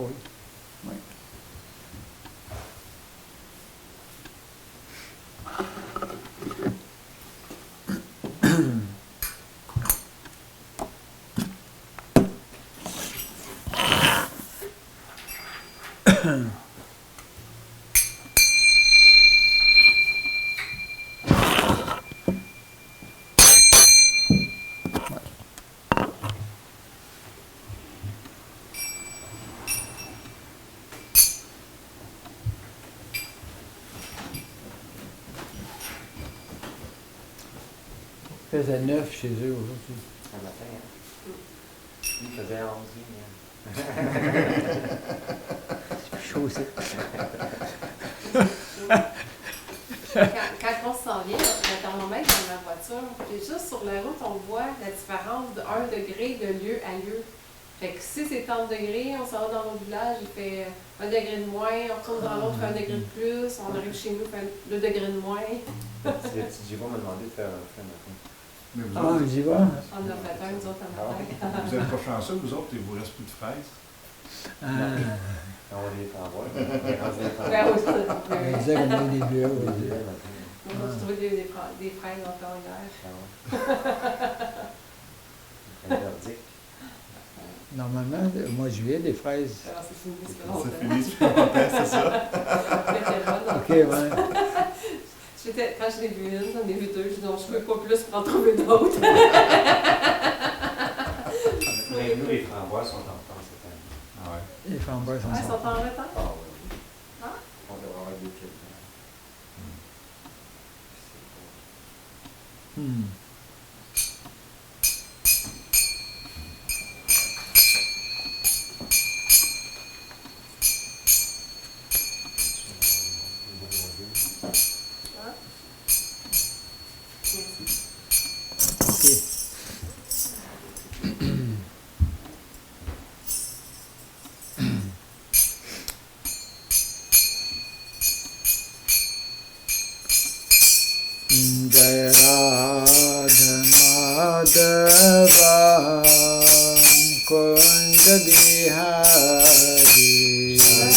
oui. Oui. Il faisait 9 chez eux aujourd'hui. Un matin, hein? Il faisait 11, C'est chaud, c'est. Quand on s'en vient, le thermomètre dans ma voiture, puis juste sur la route, on voit la différence de 1 degré de lieu à lieu. Fait que si c'est 30 degrés, on s'en va dans notre village, il fait 1 degré de moins, on retourne dans l'autre, fait 1 degré de plus, on arrive chez nous, fait 2 degrés de moins. Le petit Givon m'a demandé de faire un film matin. Mais vous Ah, autres, j'y vais. On a fait un, nous autres, en matin. vous êtes pas chanceux, vous autres, il vous reste plus de fraises. Ah, On va les faire voir. On est rendu les faire Ben voir. oui, on disait qu'on a des bleus. On oui. les a le matin. on a trouvé des fraises encore hier. Ah ouais. Interdict. Normalement, au mois de juillet, des fraises. Alors, c'est fini, c'est Ça longtemps. finit sur longtemps, c'est ça? Ok, ouais. Quand je l'ai vu une, j'en ai vu deux, je dis non, je ne peux pas plus pour en trouver d'autres. Mais nous, les framboises sont en retard cette année. Ah ouais. Les framboises Ah, ils sont sont en retard? Ah oui. Ah. On devrait avoir des kilos. Hmm. Ok. Jai Radha Madhava Kunj Bihari Jai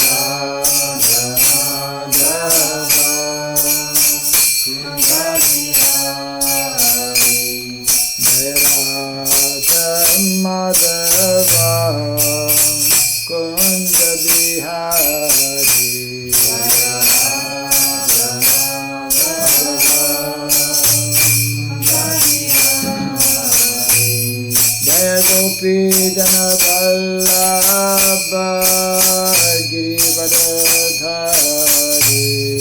Radha Madhava Kunj Bihari Jai Radha Madhava Kunj Bihari Jaya Gopi Jana Vallabha Girivardhari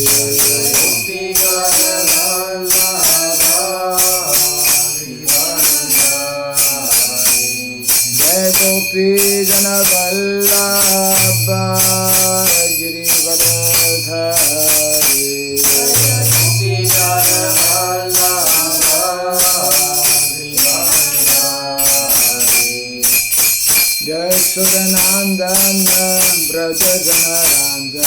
Jaya Gopi Jana Vallabha Girivardhari Jaya Gopi Jana Vallabha Girivardhari Jaya Gopi Jana Vallabha Jai Sudanandana Braja Janaranjana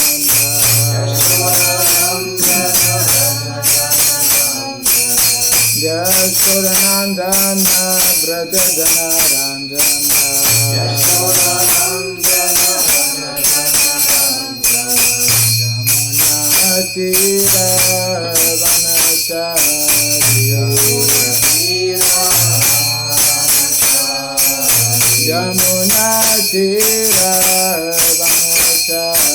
Jai Sudanandana Braja Janaranjana Jamuna Tira Vanachari Jamuna Tira Vanachari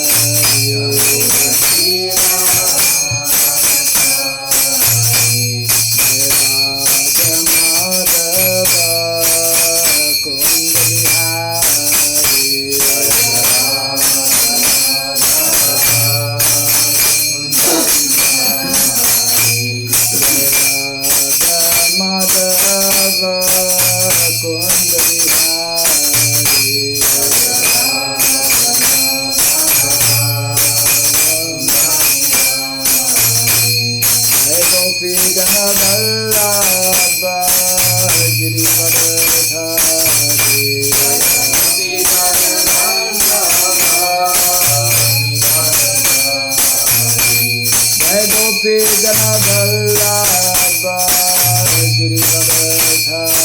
Madhava Kund Bihari Madhava Kund Bihari Jai Gopi Jana Vallabha Girivardhari Jai Gopi Jana Vallabha Girivardhari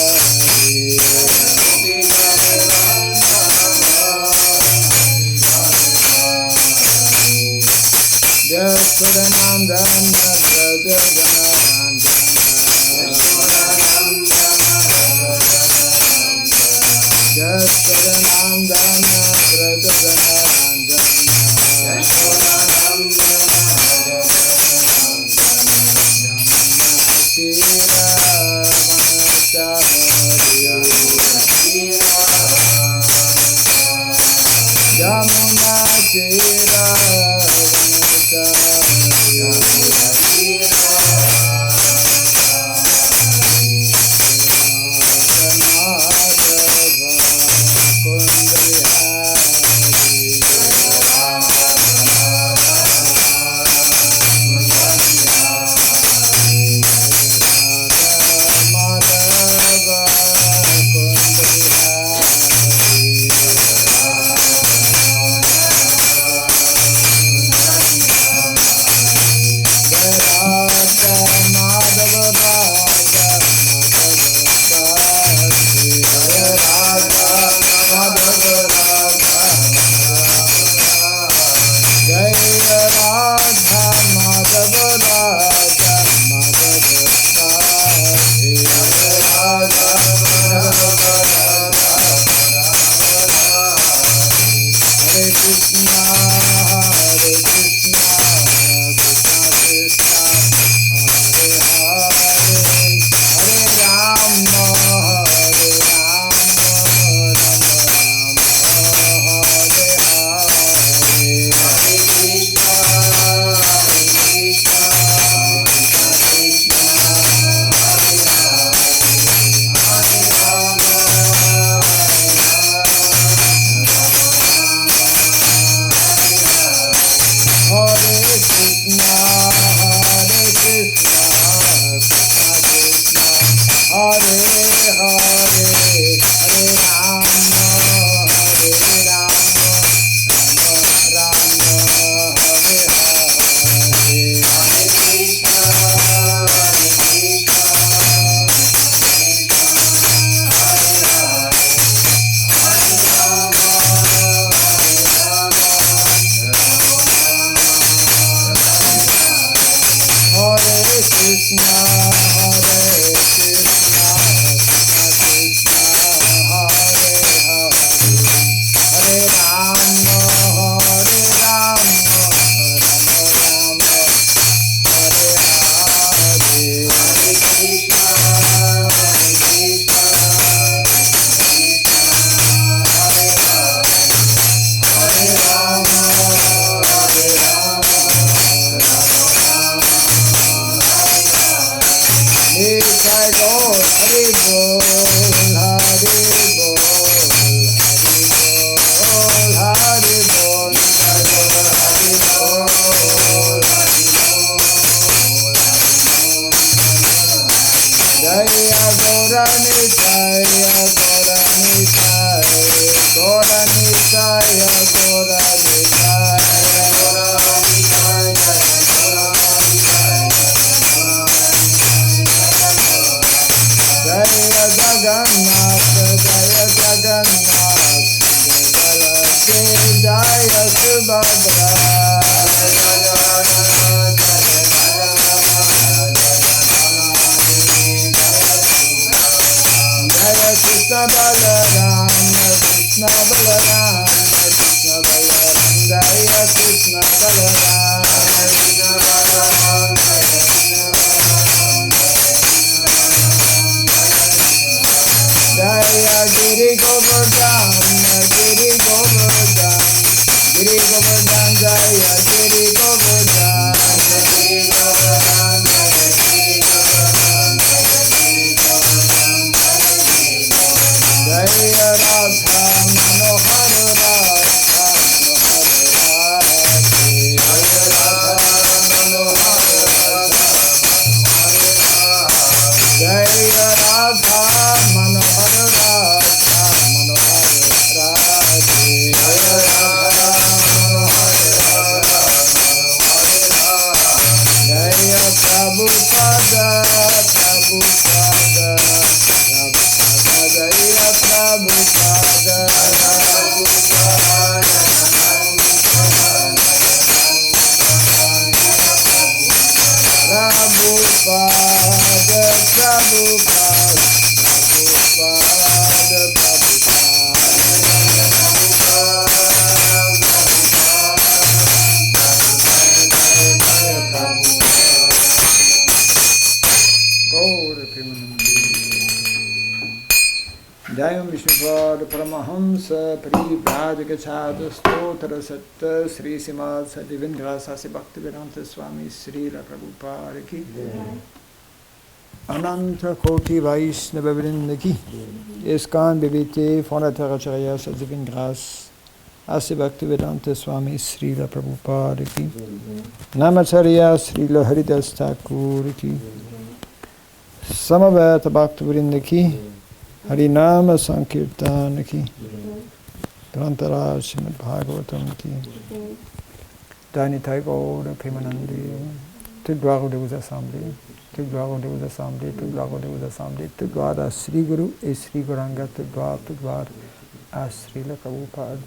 Jayam Vishnupada Paramahamsa Parivrajakachada Stotra Satta Sri Simad Sadivindra Sasi Bhaktivedanta Swami Sri La Prabhupada Ki Ananta Koti Vaishnava Vrinda Ki Iskan Bivite Fondateur Acharya Sadivindras Asi Bhaktivedanta Swami Sri La Prabhupada Ki Namacharya Sri La Haridas Thakur Ki Samaveta Bhaktivinoda Ki Harinama Sankirtan Ki Grantaraj Srimad Bhagavatam Ki Danitai Gaura Premanandi. Toute gloire aux deux assemblées, toute gloire aux deux assemblées, toute gloire aux deux assemblées, toute gloire à Sri Guru et Sri Gauranga, toute gloire à Sri La Prabhupada.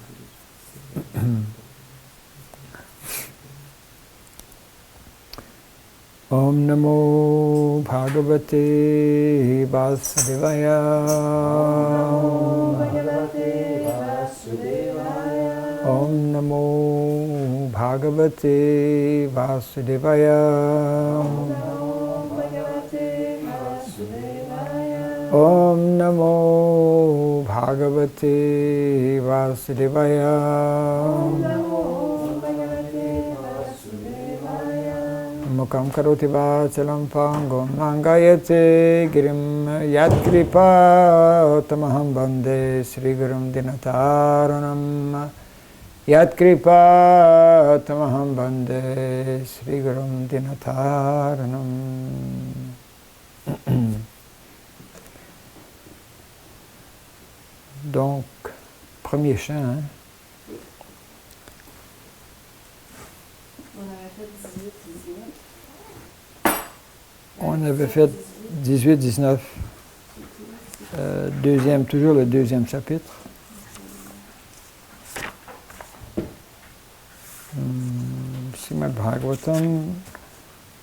Om Namo Bhagavate Vasudevaya. Om Namo Bhagavate Vasudevaya. Om Namo Bhagavate Vasudevaya. Mukam karoti vachalam pangam nangayate girim yatkripa tamaham bande Sri Gurum Dinataranam yatkripa tamaham bande Sri Gurum Dinataranam. Donc, premier chant, hein? On avait fait 18, 19, deuxième, toujours le deuxième chapitre. Srimad Bhagavatam,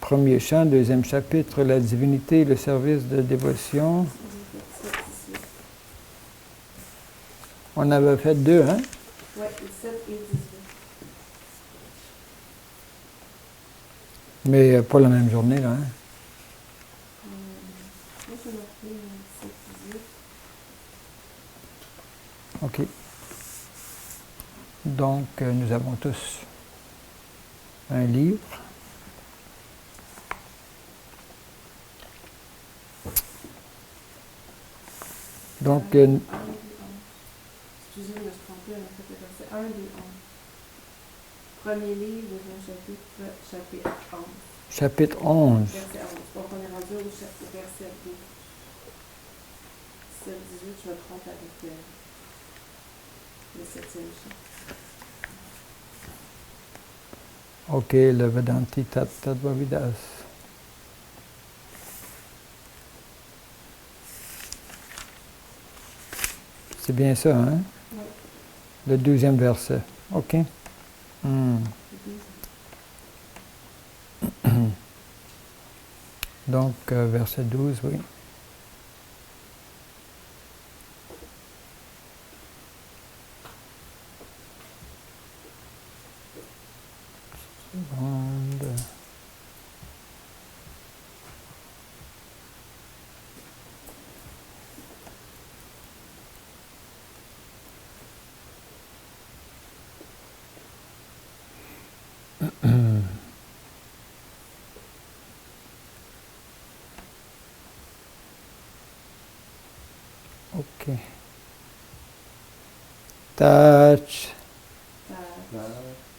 premier chant, deuxième chapitre, la divinité et le service de dévotion. On avait fait deux, hein? Oui, 17 et 18. Mais pas la même journée, là, hein? Moi, j'ai marqué 17 et 18. OK. Donc, nous avons tous un livre. Donc, Excusez, je me suis trompée, on a fait le verset 1 des 11. Premier livre, deuxième chapitre 11. chapitre 11. Verset 11. Donc, on est rendu au verset 12. 17, 18, je me trompe avec le 7e chant. OK, le Vedanti Tattvavidas. C'est bien ça, hein? Oui. Le 12e verset. OK. Donc, verset 12, oui. Seconde. OK. Tach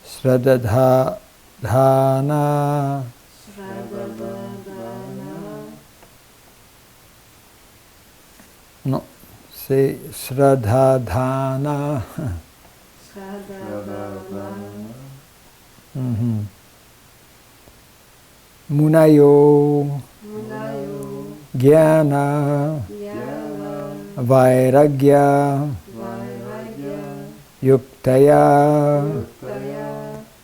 Sradadha Dhana non, c'est Sradhadhana. Munayo Jnana Vairagya Yuktaya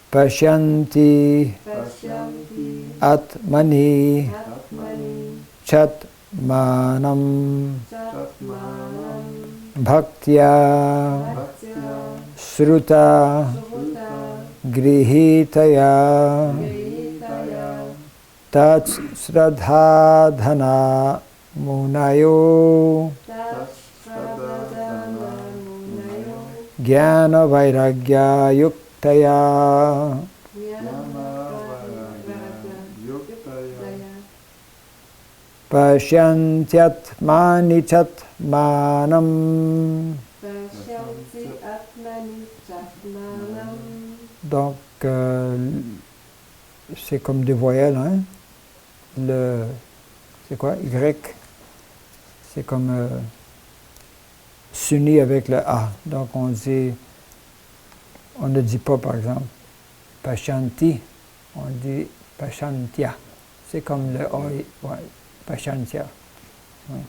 Pashyanti Pashyanti Atmani Atmani Chatmanam Chatmanam Bhaktya Bhaktya Sruta Sruta Grihitaya Grihitaya Tat Sradhadhana Munayo Tat Sradhadana Munayo Jnana Vairagya Yuktaya Pashyantyatmani Chatmanam. Pashyanti Atmani Chatmanam. Donc, c'est comme des voyelles, hein. C'est quoi? Y. C'est comme s'unit avec le A. Donc, on ne dit pas, par exemple, Pashyanti, on dit Pashantya. C'est comme le A, ouais, Pashantya. Ouais.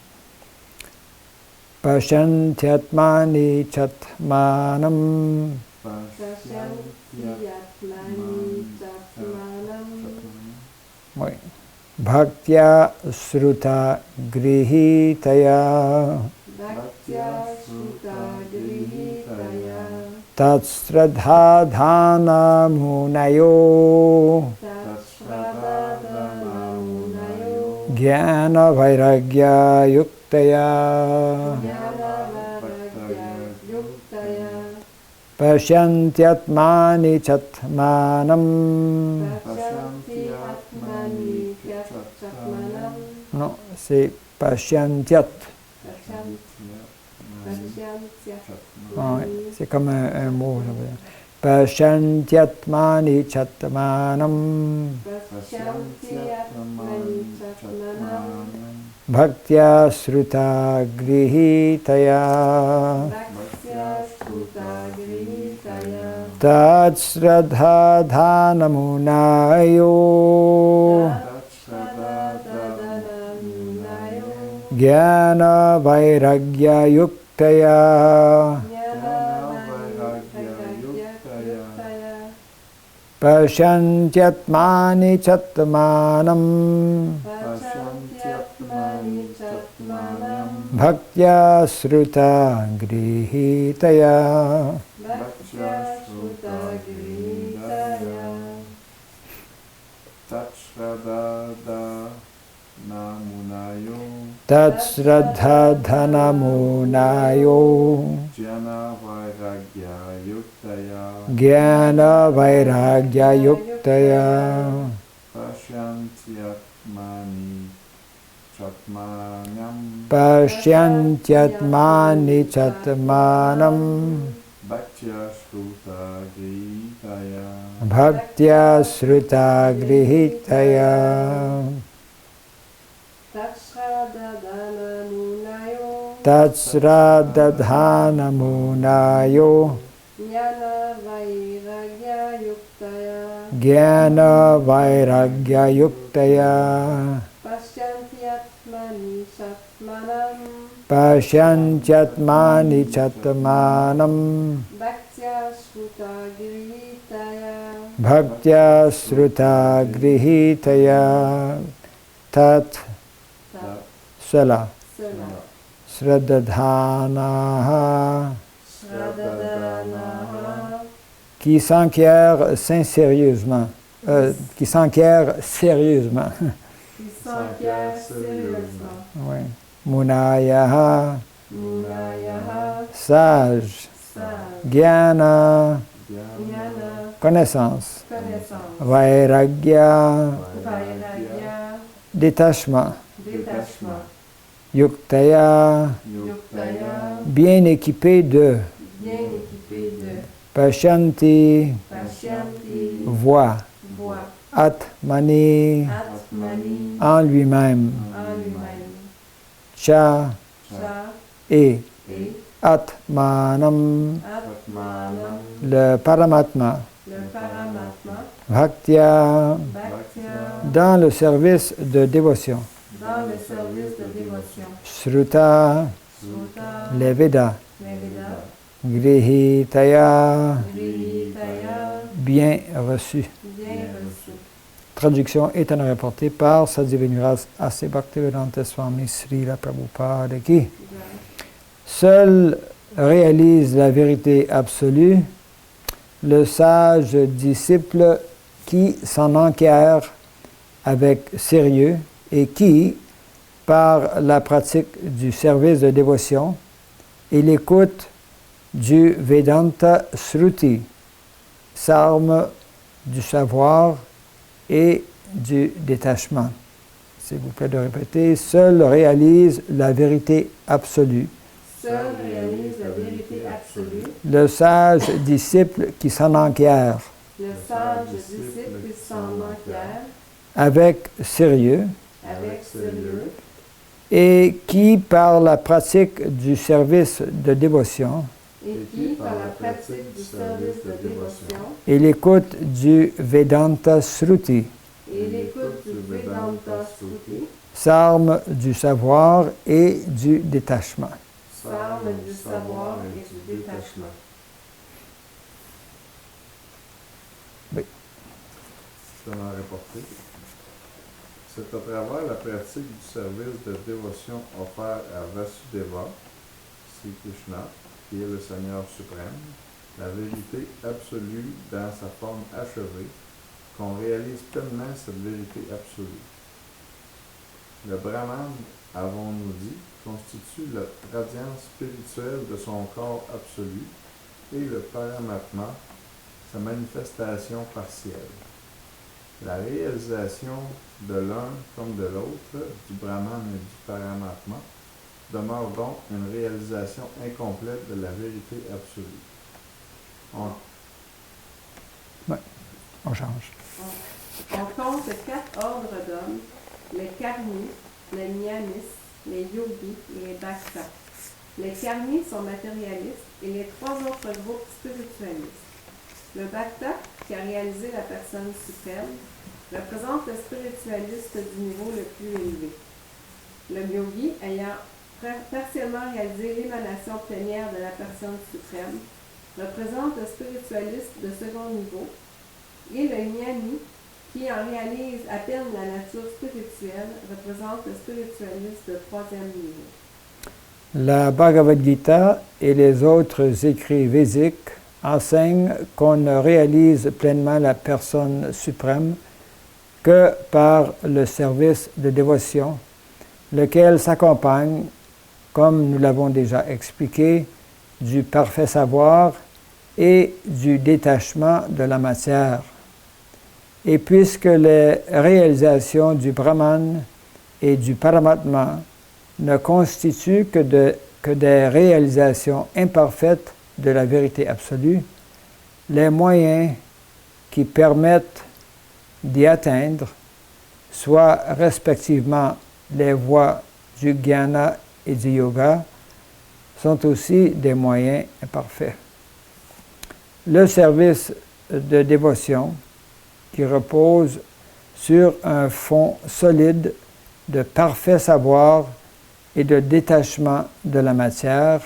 Pashyantyatmani Chatmanam. Pashyanti Atmani Chatmanam. Oui. Bhaktya Sruta Grihitaya Bhaktya Sruta Grihitaya Tat Sradhadhana Munayo Tatshradhadana Munayo Jnana Vairagya Yuktaya Jnana Vairagya Yuktaya Pashyantyatmani Chatmanam. Pashyanti Atmani Chatmanam. Non, c'est Pashyantyat. Pashyanti Ouais, c'est comme un mot. Pashyantyatmani Chatmanam. Pashyanti Atmani Chatmanam. Bhaktya Sruta Grihitaya Bhaktya Sruta Grihitaya Tat Sradhadhana Munayo Tatshradhadana Munayo Jnana Vairagya Yuktaya Jnana Vairagya Yuktaya Pashyantyatmani Chatmanam. Pashyanti Atmani Chatmanam. Bhaktya Sruta Grihitaya Bhaktya Sruta Grihitaya Tat Sradhadhana Munayo Jnana Vairagya Yuktaya Jnana Vairagya Yuktaya Pashyantyatmani Chatmanam Pashyantyatmani Chatmanam Bhaktya Sruta Grihitaya Bhaktya Sruta Grihitaya Tatshradhadana Munayo Tat Sradhadhana Munayo Jnana Vairagya Yuktaya Jnana Vairagya Yuktaya Pashyanti Atmani Chatmanam. Pashyantyatmani Chatmanam Bhaktya Sruta Grihitaya Bhaktya Sruta Grihitaya Tat Cela Sradhadhanaha Shradadanaha qui s'enquièrent sérieusement. Qui s'enquièrent sérieusement. qui s'enquièrent sérieusement. Oui. Munayaha Munayaha sage. sage. Jnana Jnana connaissance. connaissance. Vairagya Vairagya détachement. détachement. Yuktaya Yuktaya bien équipé de. bien équipé de. Pashyanti Pashyanti voix. voix. Atmani Atmani en lui-même. en lui-même. Cha Cha et et Atmanam Atmanam. le Paramatma. Le Paramatma. Bhaktya Bhaktya dans le service de dévotion. dans le service de dévotion. Shruta Sruta les Védas. les Védas. Grihitaya Grihitaya bien reçu. bien reçu. traduction étant rapportée par Sa Divine Grâce A.C. Bhaktivedanta Swami Srila Prabhupada Ki. Seul réalise la vérité absolue le sage disciple qui s'en enquiert avec sérieux et qui, par la pratique du service de dévotion et l'écoute du Vedanta Sruti, s'arme du savoir et du détachement. S'il vous plaît de répéter, seul réalise la vérité absolue. Seul réalise la vérité absolue. Le sage disciple qui s'en enquiert Le sage disciple qui s'en enquiert avec sérieux avec sérieux et qui, par la pratique du service de dévotion et qui, par la pratique du service de dévotion et l'écoute du Vedanta Sruti, et l'écoute du Vedanta Sruti, s'arme du savoir et du détachement. s'arme du savoir et du détachement. Je vais en rapporter. C'est à travers la pratique du service de dévotion offert à Vasudeva, Sri Krishna, qui est le Seigneur suprême, la vérité absolue dans sa forme achevée, qu'on réalise pleinement cette vérité absolue. Le Brahman, avons-nous dit, constitue la radiance spirituelle de son corps absolu et le Paramatma, sa manifestation partielle. La réalisation de l'un comme de l'autre, du Brahman et du Paramatma, demeure donc une réalisation incomplète de la vérité absolue. On change. On compte 4 ordres d'hommes, les karmis, les jnanis, les yogis et les bhaktas. Les karmis sont matérialistes et les 3 autres groupes spiritualistes. Le bhakta, qui a réalisé la personne suprême, représente le spiritualiste du niveau le plus élevé. Le yogi, ayant partiellement réalisé l'émanation plénière de la personne suprême, représente le spiritualiste de second niveau, et le jnani, qui en réalise à peine la nature spirituelle, représente le spiritualiste de 3e niveau. La Bhagavad Gita et les autres écrits védiques enseignent qu'on ne réalise pleinement la personne suprême que par le service de dévotion, lequel s'accompagne, comme nous l'avons déjà expliqué, du parfait savoir et du détachement de la matière. Et puisque les réalisations du Brahman et du Paramatma ne constituent que des réalisations imparfaites de la vérité absolue, les moyens qui permettent d'y atteindre, soit respectivement les voies du jnana et du yoga, sont aussi des moyens imparfaits. Le service de dévotion, qui repose sur un fond solide de parfait savoir et de détachement de la matière,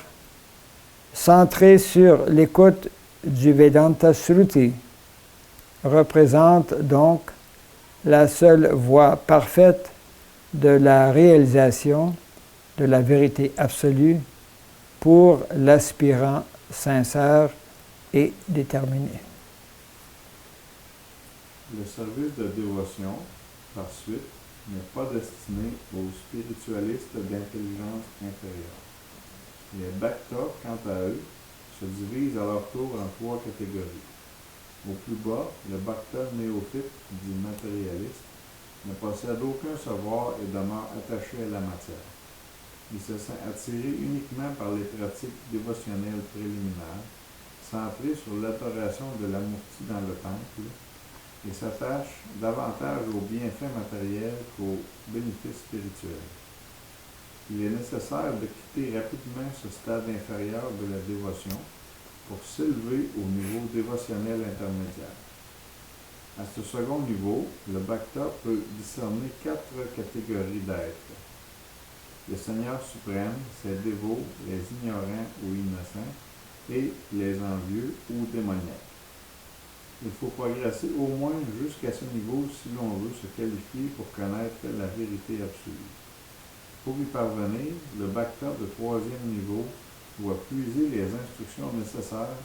centré sur l'écoute du Vedanta Sruti, représente donc la seule voie parfaite de la réalisation de la vérité absolue pour l'aspirant sincère et déterminé. Le service de dévotion, par suite, n'est pas destiné aux spiritualistes d'intelligence inférieure. Les bhaktas, quant à eux, se divisent à leur tour en 3 catégories. Au plus bas, le bhakta néophyte, dit matérialiste, ne possède aucun savoir et demeure attaché à la matière. Il se sent attiré uniquement par les pratiques dévotionnelles préliminaires, centrées sur l'adoration de la Murti dans le temple, et s'attache davantage aux bienfaits matériels qu'aux bénéfices spirituels. Il est nécessaire de quitter rapidement ce stade inférieur de la dévotion pour s'élever au niveau dévotionnel intermédiaire. À ce second niveau, le bhakta peut discerner 4 catégories d'êtres. Le Seigneur suprême, ses dévots, les ignorants ou innocents, et les envieux ou démoniaques. Il faut progresser au moins jusqu'à ce niveau si l'on veut se qualifier pour connaître la vérité absolue. Pour y parvenir, le Bhakta de troisième niveau doit puiser les instructions nécessaires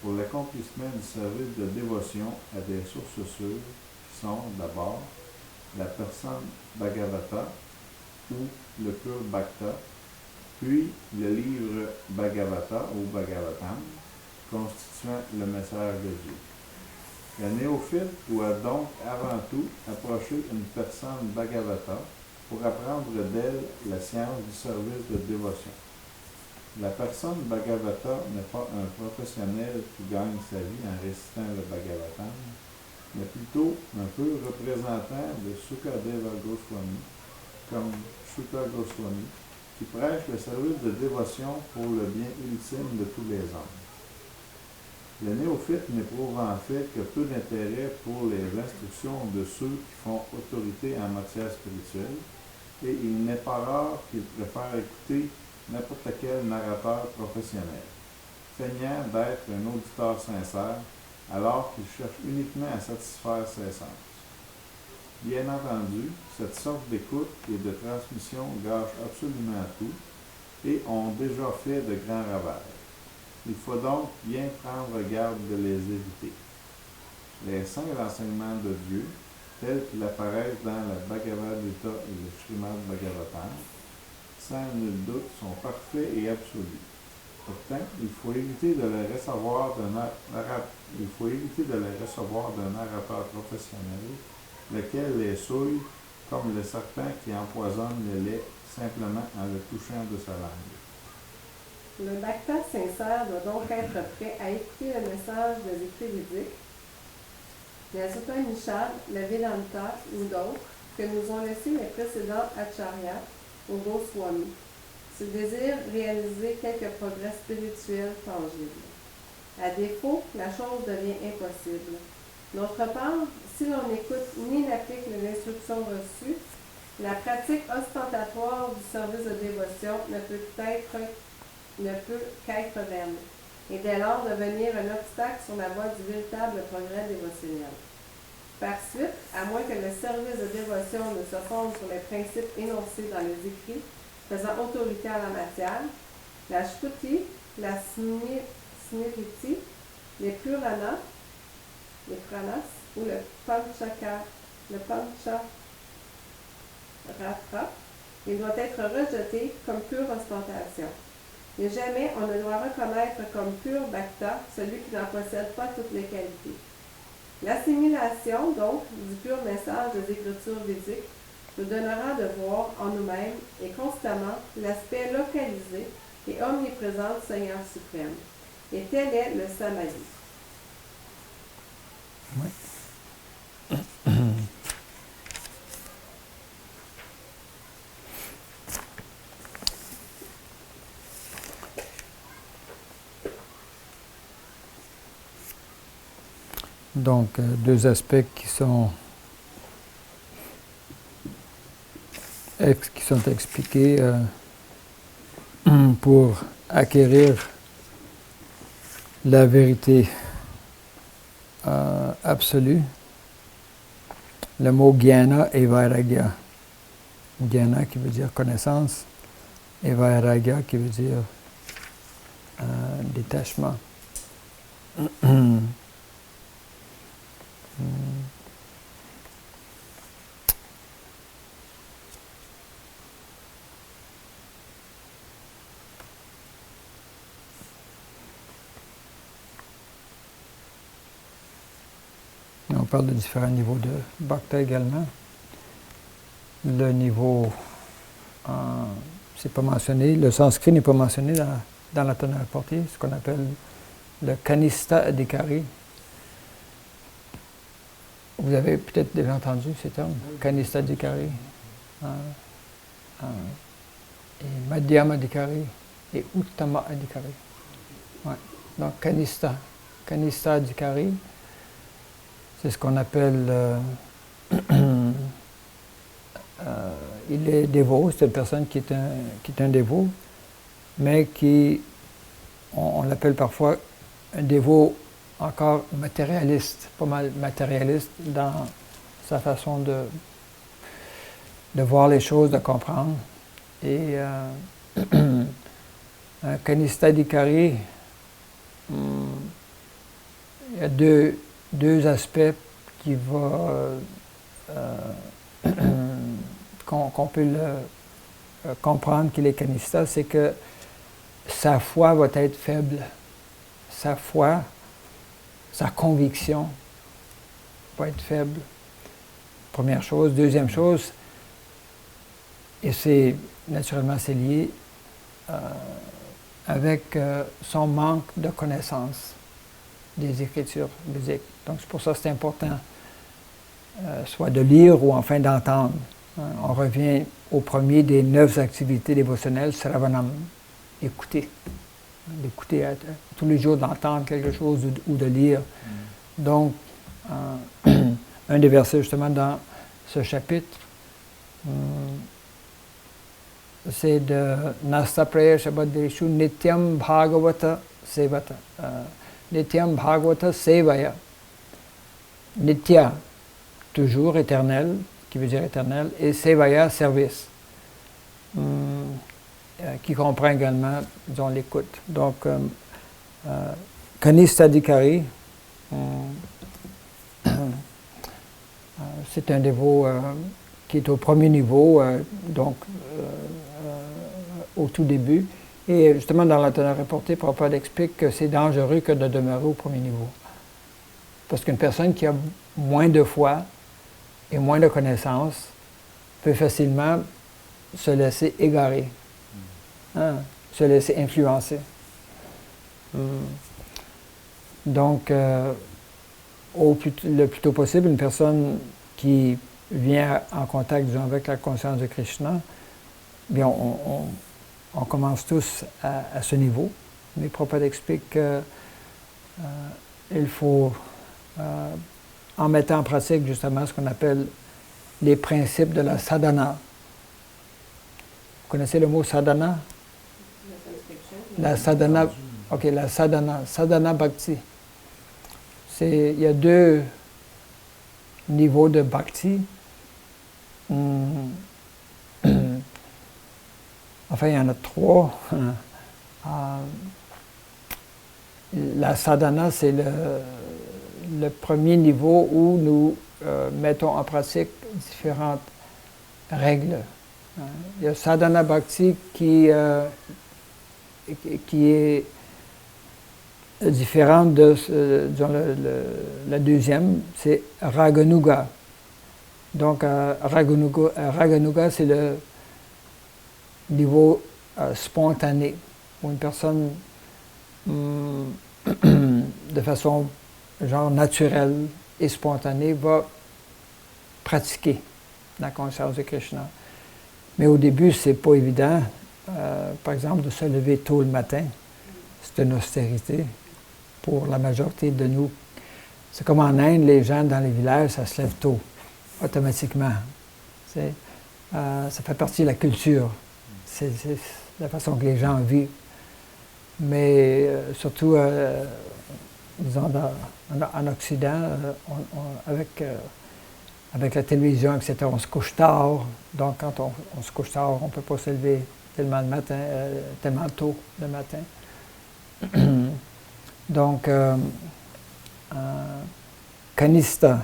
pour l'accomplissement du service de dévotion à des sources sûres qui sont d'abord la personne Bhagavata ou le pur Bhakta, puis le livre Bhagavata ou Bhagavatam, constituant le message de Dieu. Le néophyte doit donc avant tout approcher une personne Bhagavata pour apprendre d'elle la science du service de dévotion. La personne Bhagavata n'est pas un professionnel qui gagne sa vie en récitant le Bhagavatam, mais plutôt un peu représentant de Sukadeva Goswami, comme Shuka Goswami, qui prêche le service de dévotion pour le bien ultime de tous les hommes. Le néophyte n'éprouve en fait que peu d'intérêt pour les instructions de ceux qui font autorité en matière spirituelle, et il n'est pas rare qu'il préfère écouter n'importe quel narrateur professionnel, feignant d'être un auditeur sincère, alors qu'il cherche uniquement à satisfaire ses sens. Bien entendu, cette sorte d'écoute et de transmission gâche absolument tout et ont déjà fait de grands ravages. Il faut donc bien prendre garde de les éviter. Les saints enseignements de Dieu, tels qu'ils apparaissent dans la Bhagavad Gita et le Srimad Bhagavatam, sans nul doute, sont parfaits et absolus. Pourtant, il faut éviter de les recevoir d'un narrateur professionnel, lequel les souille comme le serpent qui empoisonne le lait simplement en le touchant de sa langue. Le Bhakta sincère doit donc être prêt à écouter le message des écrits védiques, les Upanishads, le Vedanta ou d'autres que nous ont laissés les précédents Acharyas ou Goswami, s'il désire réaliser quelques progrès spirituels tangibles. À défaut, la chose devient impossible. D'autre part, si l'on n'écoute ni n'applique les instructions reçues, la pratique ostentatoire du service de dévotion ne peut qu'être vaine, et dès lors devenir un obstacle sur la voie du véritable progrès dévotionnel. Par suite, à moins que le service de dévotion ne se fonde sur les principes énoncés dans les écrits faisant autorité à la matière, la Shruti, la Smriti, les Puranas ou le Pancharatra, il doit être rejeté comme pure ostentation. Et jamais on ne doit reconnaître comme pur Bhakta celui qui n'en possède pas toutes les qualités. L'assimilation, donc, du pur message des Écritures védiques nous donnera de voir en nous-mêmes et constamment l'aspect localisé et omniprésent du Seigneur suprême. Et tel est le Samadhi. Oui. Donc, deux aspects qui sont expliqués pour acquérir la vérité absolue. Le mot jnana et vairagya. Jnana qui veut dire connaissance et vairagya qui veut dire détachement. On parle de différents niveaux de bhakta également. Le niveau, c'est pas mentionné, le sanskrit n'est pas mentionné dans la tonale portée, ce qu'on appelle le kanista adhikari. Vous avez peut-être déjà entendu ces termes, kanista adhikari, et madhyama adhikari, et uttama adhikari. Ouais. Donc kanista adhikari, c'est ce qu'on appelle, il est dévot, c'est une personne qui est un dévot, mais qui, on l'appelle parfois un dévot encore matérialiste, pas mal matérialiste dans sa façon de voir les choses, de comprendre. Et un Kanistadikari, il y a deux aspects qu'on peut comprendre qu'il est Kanista, c'est que sa foi va être faible. Sa foi, sa conviction va être faible. Première chose. Deuxième chose, et naturellement c'est lié avec son manque de connaissance des Écritures bibliques. Donc c'est pour ça que c'est important, soit de lire ou enfin d'entendre. On revient au premier des 9 activités dévotionnelles, Sravanam, écouter. D'écouter tous les jours, d'entendre quelque chose ou de lire. Donc, un des versets justement dans ce chapitre, c'est de Nasta Prayer Shabadeshu Nityam Bhagavata Sevata. Nityam Bhagavata Sevaya. Nitya, toujours éternel, qui veut dire éternel, et Sevaya, service, qui comprend également, disons, l'écoute. Donc, Kanistadikari, c'est un dévot qui est au premier niveau, donc au tout début. Et justement, dans la teneur reportée, Prabhupada explique que c'est dangereux que de demeurer au premier niveau. Parce qu'une personne qui a moins de foi et moins de connaissances peut facilement se laisser égarer, se laisser influencer. Donc, le plus tôt possible, une personne qui vient en contact, disons, avec la conscience de Krishna, bien, on commence tous à ce niveau. Mais Prabhupada explique qu'il faut, en mettant en pratique justement ce qu'on appelle les principes de la sadhana. Vous connaissez le mot sadhana? La sadhana, ok, la sadhana bhakti. Il y a 2 niveaux de bhakti. Enfin, il y en a 3. La sadhana, c'est le premier niveau où nous mettons en pratique différentes règles. Il y a sadhana bhakti qui est différente de la deuxième, c'est Raganuga. Donc, Raganuga, c'est le niveau spontané, où une personne, de façon genre naturelle et spontanée, va pratiquer la conscience de Krishna. Mais au début, c'est pas évident, par exemple, de se lever tôt le matin. C'est une austérité pour la majorité de nous. C'est comme en Inde, les gens dans les villages, ça se lève tôt, automatiquement. Ça fait partie de la culture. C'est la façon que les gens vivent. Mais surtout, disons, en Occident, avec la télévision, etc., on se couche tard. Donc, quand on se couche tard, on ne peut pas se lever tellement tôt le matin. Donc, Kanista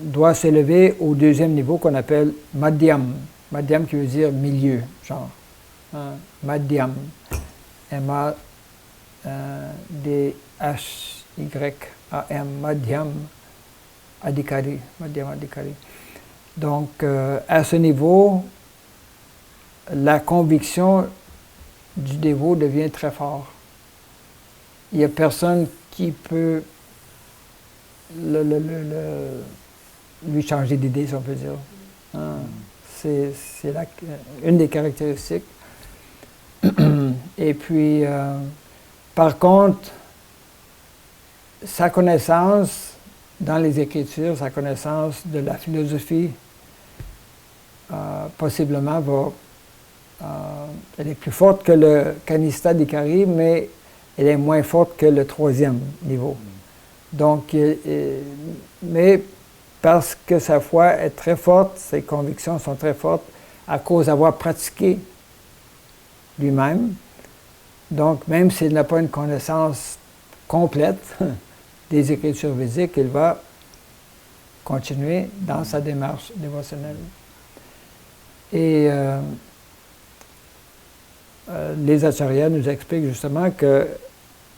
doit s'élever au deuxième niveau qu'on appelle Madhyam. Madhyam qui veut dire milieu, genre. Madhyam. M-A-D-H-Y-A-M. Madhyam Adhikari. Madhyam Adhikari. Donc, à ce niveau, la conviction du dévot devient très forte. Il n'y a personne qui peut lui changer d'idée, si on peut dire. C'est une des caractéristiques. Et puis, par contre, sa connaissance dans les Écritures, sa connaissance de la philosophie, possiblement elle est plus forte que le Kanistadikari, mais elle est moins forte que le troisième niveau. Donc, mais parce que sa foi est très forte, ses convictions sont très fortes, à cause d'avoir pratiqué lui-même. Donc, même s'il n'a pas une connaissance complète des Écritures védiques, il va continuer dans sa démarche dévotionnelle. Et les acharyas nous expliquent justement que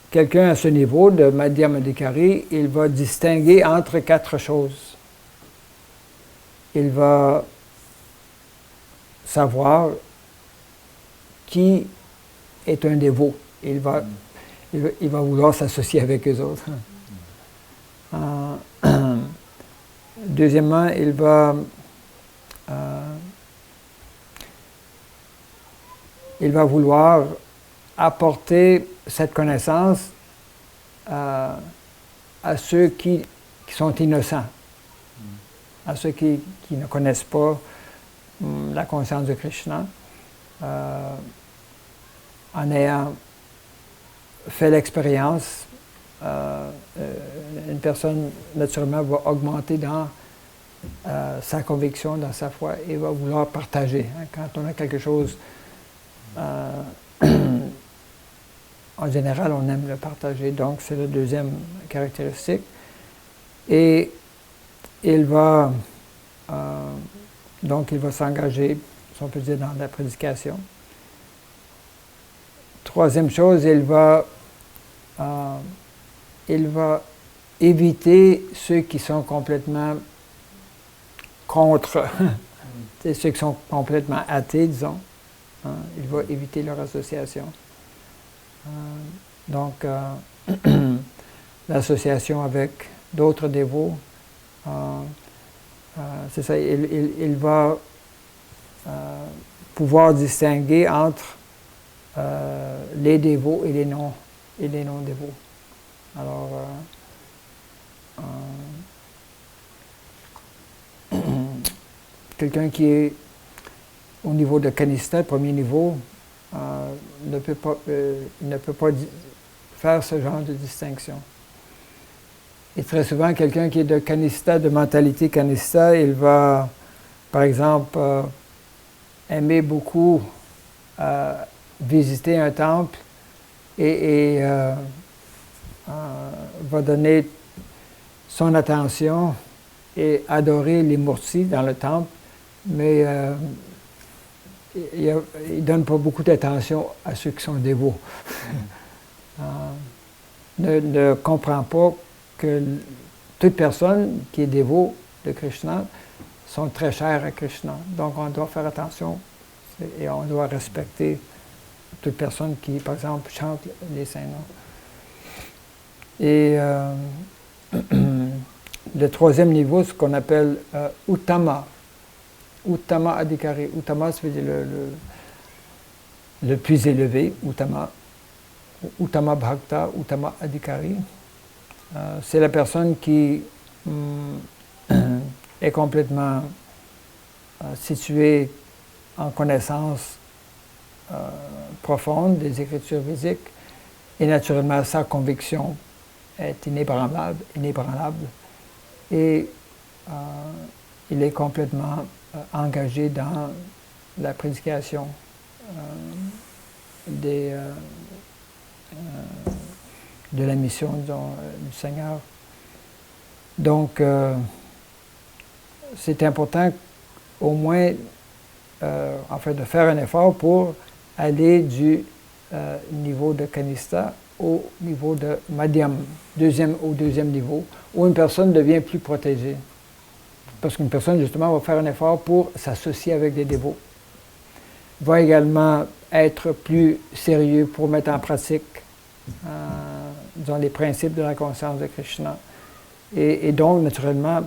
quelqu'un à ce niveau de Madhyama Adhikari, il va distinguer entre 4 choses. Il va savoir qui est un dévot. Il va vouloir s'associer avec eux autres. Deuxièmement, il va vouloir apporter cette connaissance à ceux qui sont innocents, à ceux qui ne connaissent pas la conscience de Krishna, en ayant fait l'expérience. Une personne, naturellement, va augmenter dans sa conviction, dans sa foi, et va vouloir partager. Quand on a quelque chose, en général, on aime le partager. Donc, c'est la deuxième caractéristique. Et il va s'engager, si on peut dire, dans la prédication. Troisième chose, il va éviter ceux qui sont complètement contre, ceux qui sont complètement athées, disons. Il va éviter leur association. Donc, l'association avec d'autres dévots, c'est ça, il va pouvoir distinguer entre les dévots et les non-dévots. Alors, quelqu'un qui est au niveau de Kanistha, premier niveau, ne peut pas faire ce genre de distinction. Et très souvent, quelqu'un qui est de Kanistha, de mentalité Kanistha, il va, par exemple, aimer beaucoup visiter un temple et va donner son attention et adorer les murtis dans le temple, mais il ne donne pas beaucoup d'attention à ceux qui sont dévots. Ne comprend pas que toute personne qui est dévot de Krishna sont très chères à Krishna. Donc on doit faire attention et on doit respecter toute personne qui, par exemple, chante les saints noms. Et le troisième niveau, ce qu'on appelle Uttama. Uttama Adhikari. Uttama, ça veut dire le plus élevé, Uttama. Uttama Bhakta, Uttama Adhikari. C'est la personne qui est complètement située en connaissance profonde des Écritures védiques et naturellement sa conviction est inébranlable et il est complètement engagé dans la prédication de la mission du Seigneur. Donc, c'est important au moins de faire un effort pour aller du niveau de Kanistha au niveau de Madhyam, au deuxième niveau, où une personne devient plus protégée. Parce qu'une personne, justement, va faire un effort pour s'associer avec des dévots. Va également être plus sérieux pour mettre en pratique disons, les principes de la conscience de Krishna. Et donc, naturellement,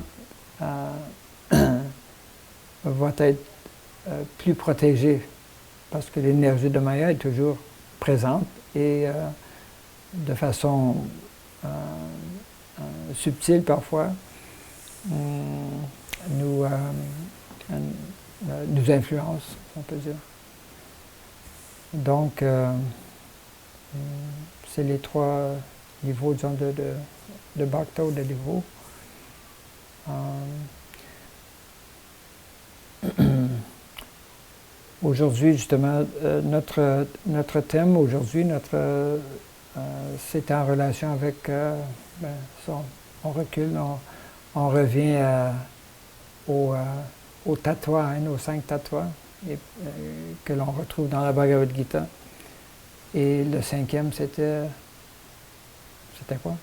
va être plus protégé parce que l'énergie de Maya est toujours présente et de façon subtile parfois nous influence, on peut dire. Donc, c'est les 3 niveaux, disons, de bhakta ou de niveau. Aujourd'hui, justement, notre thème aujourd'hui, c'est en relation avec, on recule, on revient aux tattva, aux 5 tattva que l'on retrouve dans la Bhagavad Gita. Et le 5e, c'était quoi?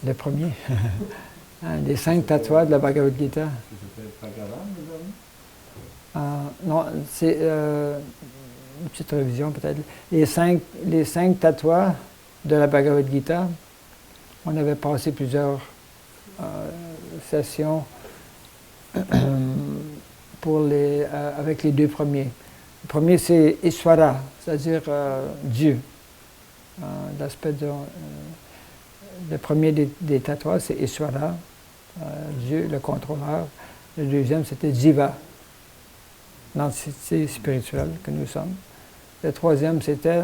Le premier. Les 5 tattva de la Bhagavad Gita. C'était Bhagavan, le dernier? Non, c'est une petite révision peut-être. Les 5 tattva de la Bhagavad Gita, on avait passé plusieurs sessions avec les 2 premiers. Le premier, c'est Ishvara, c'est-à-dire Dieu. L'aspect le premier des tattva, c'est Ishvara, Dieu, le contrôleur. Le deuxième, c'était Jiva, l'entité spirituelle que nous sommes. Le troisième, c'était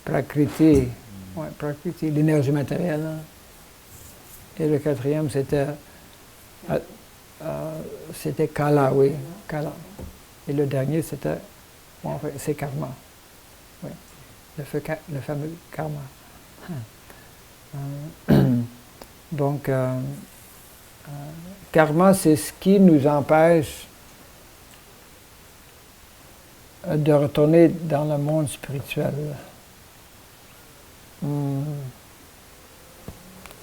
Prakriti, Prakriti, l'énergie matérielle. Et le quatrième, c'était Kala, oui, Kala. Et le dernier, c'est Karma. Oui, le fameux Karma. Donc, Karma, c'est ce qui nous empêche de retourner dans le monde spirituel.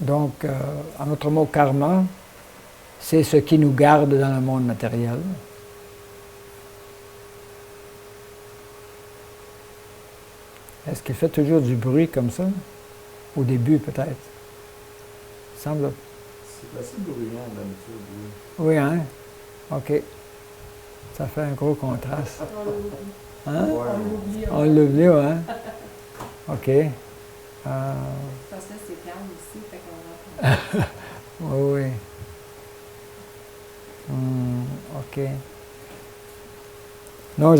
Donc, en autre mot, karma, c'est ce qui nous garde dans le monde matériel. Est-ce qu'il fait toujours du bruit comme ça? Au début, peut-être. Il semble. C'est assez bruyant d'habitude, oui. Oui, hein? OK. Ça fait un gros contraste. Hein? On l'oublie, hein? OK. Parce que c'est calme ici, fait qu'on entend. Oui, oui. OK. Non,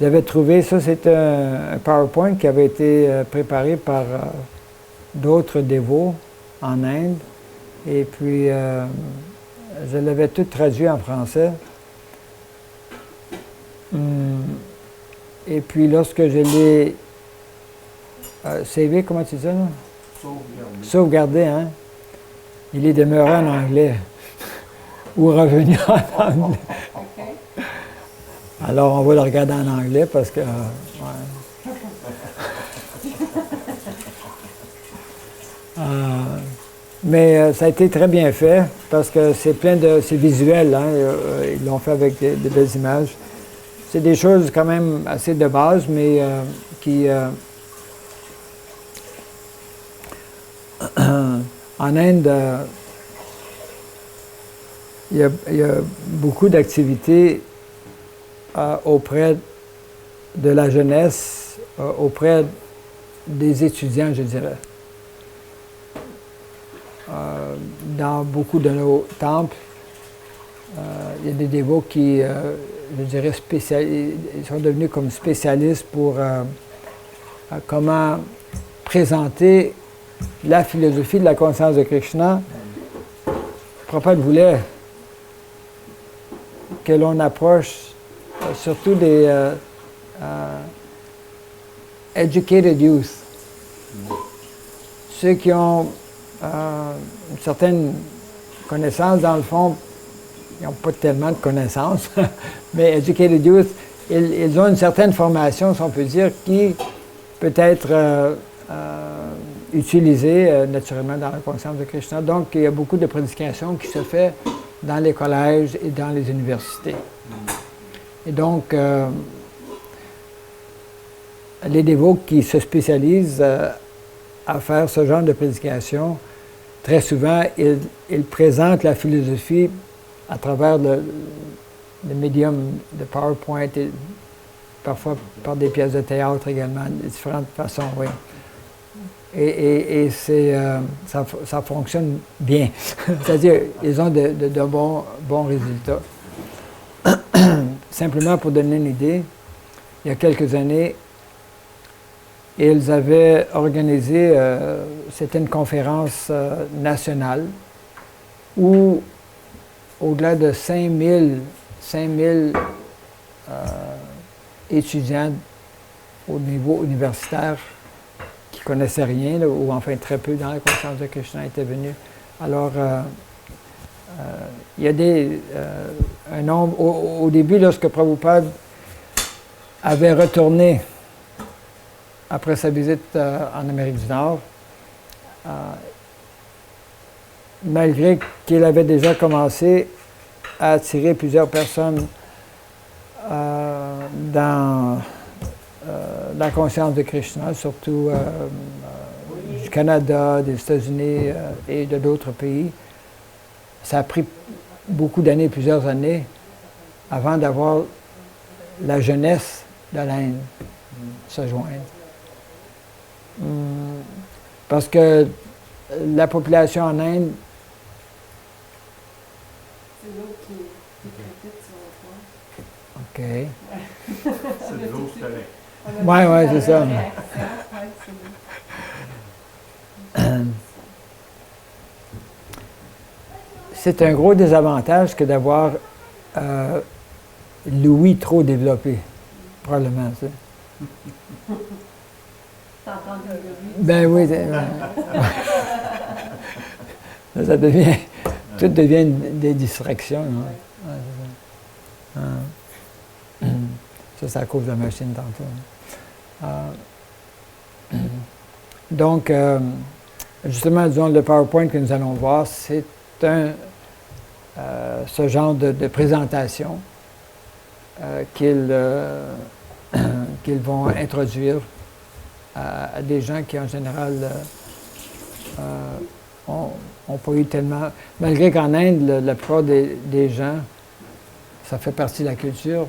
j'avais trouvé, ça c'est un PowerPoint qui avait été préparé par d'autres dévots en Inde. Et puis, je l'avais tout traduit en français. Et puis, lorsque je l'ai sauvé, comment tu dis ça? Là? Sauvegardé. Sauvegardé, hein? Il est demeuré en anglais. Ou revenu en anglais. OK. Alors, on va le regarder en anglais parce que... mais ça a été très bien fait parce que c'est c'est visuel, hein? Ils l'ont fait avec des belles images. C'est des choses quand même assez de base, mais qui... en Inde, il y a beaucoup d'activités auprès de la jeunesse, auprès des étudiants, je dirais. Dans beaucoup de nos temples, il y a des dévots qui, je dirais, ils sont devenus comme spécialistes pour comment présenter la philosophie de la conscience de Krishna. Prabhupada voulait que l'on approche surtout des educated youth, ceux qui ont une certaine connaissance, dans le fond, ils n'ont pas tellement de connaissances, mais educated youth, ils ont une certaine formation, si on peut dire, qui peut être utilisée naturellement dans la conscience de Krishna. Donc, il y a beaucoup de prédication qui se fait dans les collèges et dans les universités. Et donc, les dévots qui se spécialisent à faire ce genre de prédication, très souvent, ils présentent la philosophie à travers le médium de PowerPoint et parfois par des pièces de théâtre également, de différentes façons, oui. Et ça fonctionne bien. C'est-à-dire, ils ont de bons résultats. simplement pour donner une idée, il y a quelques années, ils avaient organisé, c'était une conférence nationale où au-delà de 5000 étudiants au niveau universitaire qui ne connaissaient rien, là, ou enfin très peu dans la conscience de Krishna étaient venus. Alors, il y a un nombre. Au début, lorsque Prabhupada avait retourné après sa visite en Amérique du Nord, malgré qu'il avait déjà commencé à attirer plusieurs personnes dans la conscience de Krishna, surtout du Canada, des États-Unis et de d'autres pays. Ça a pris beaucoup d'années, plusieurs années, avant d'avoir la jeunesse de l'Inde se joindre. Parce que la population en Inde. C'est l'eau qui crépite sur le toit. OK. C'est de l'eau correcte. Oui, c'est ça. C'est un gros désavantage que d'avoir l'ouïe trop développée, probablement. Ça. T'entends le bruit. Ben oui. Ça devient. Tout devient des distractions. Hein. Ouais, c'est ça. Ça, c'est à cause de la machine tantôt. Donc, justement, disons, le PowerPoint que nous allons voir, c'est ce genre de présentation qu'ils vont introduire à des gens qui, en général, ont pas eu tellement... Malgré qu'en Inde, la plupart des gens, ça fait partie de la culture.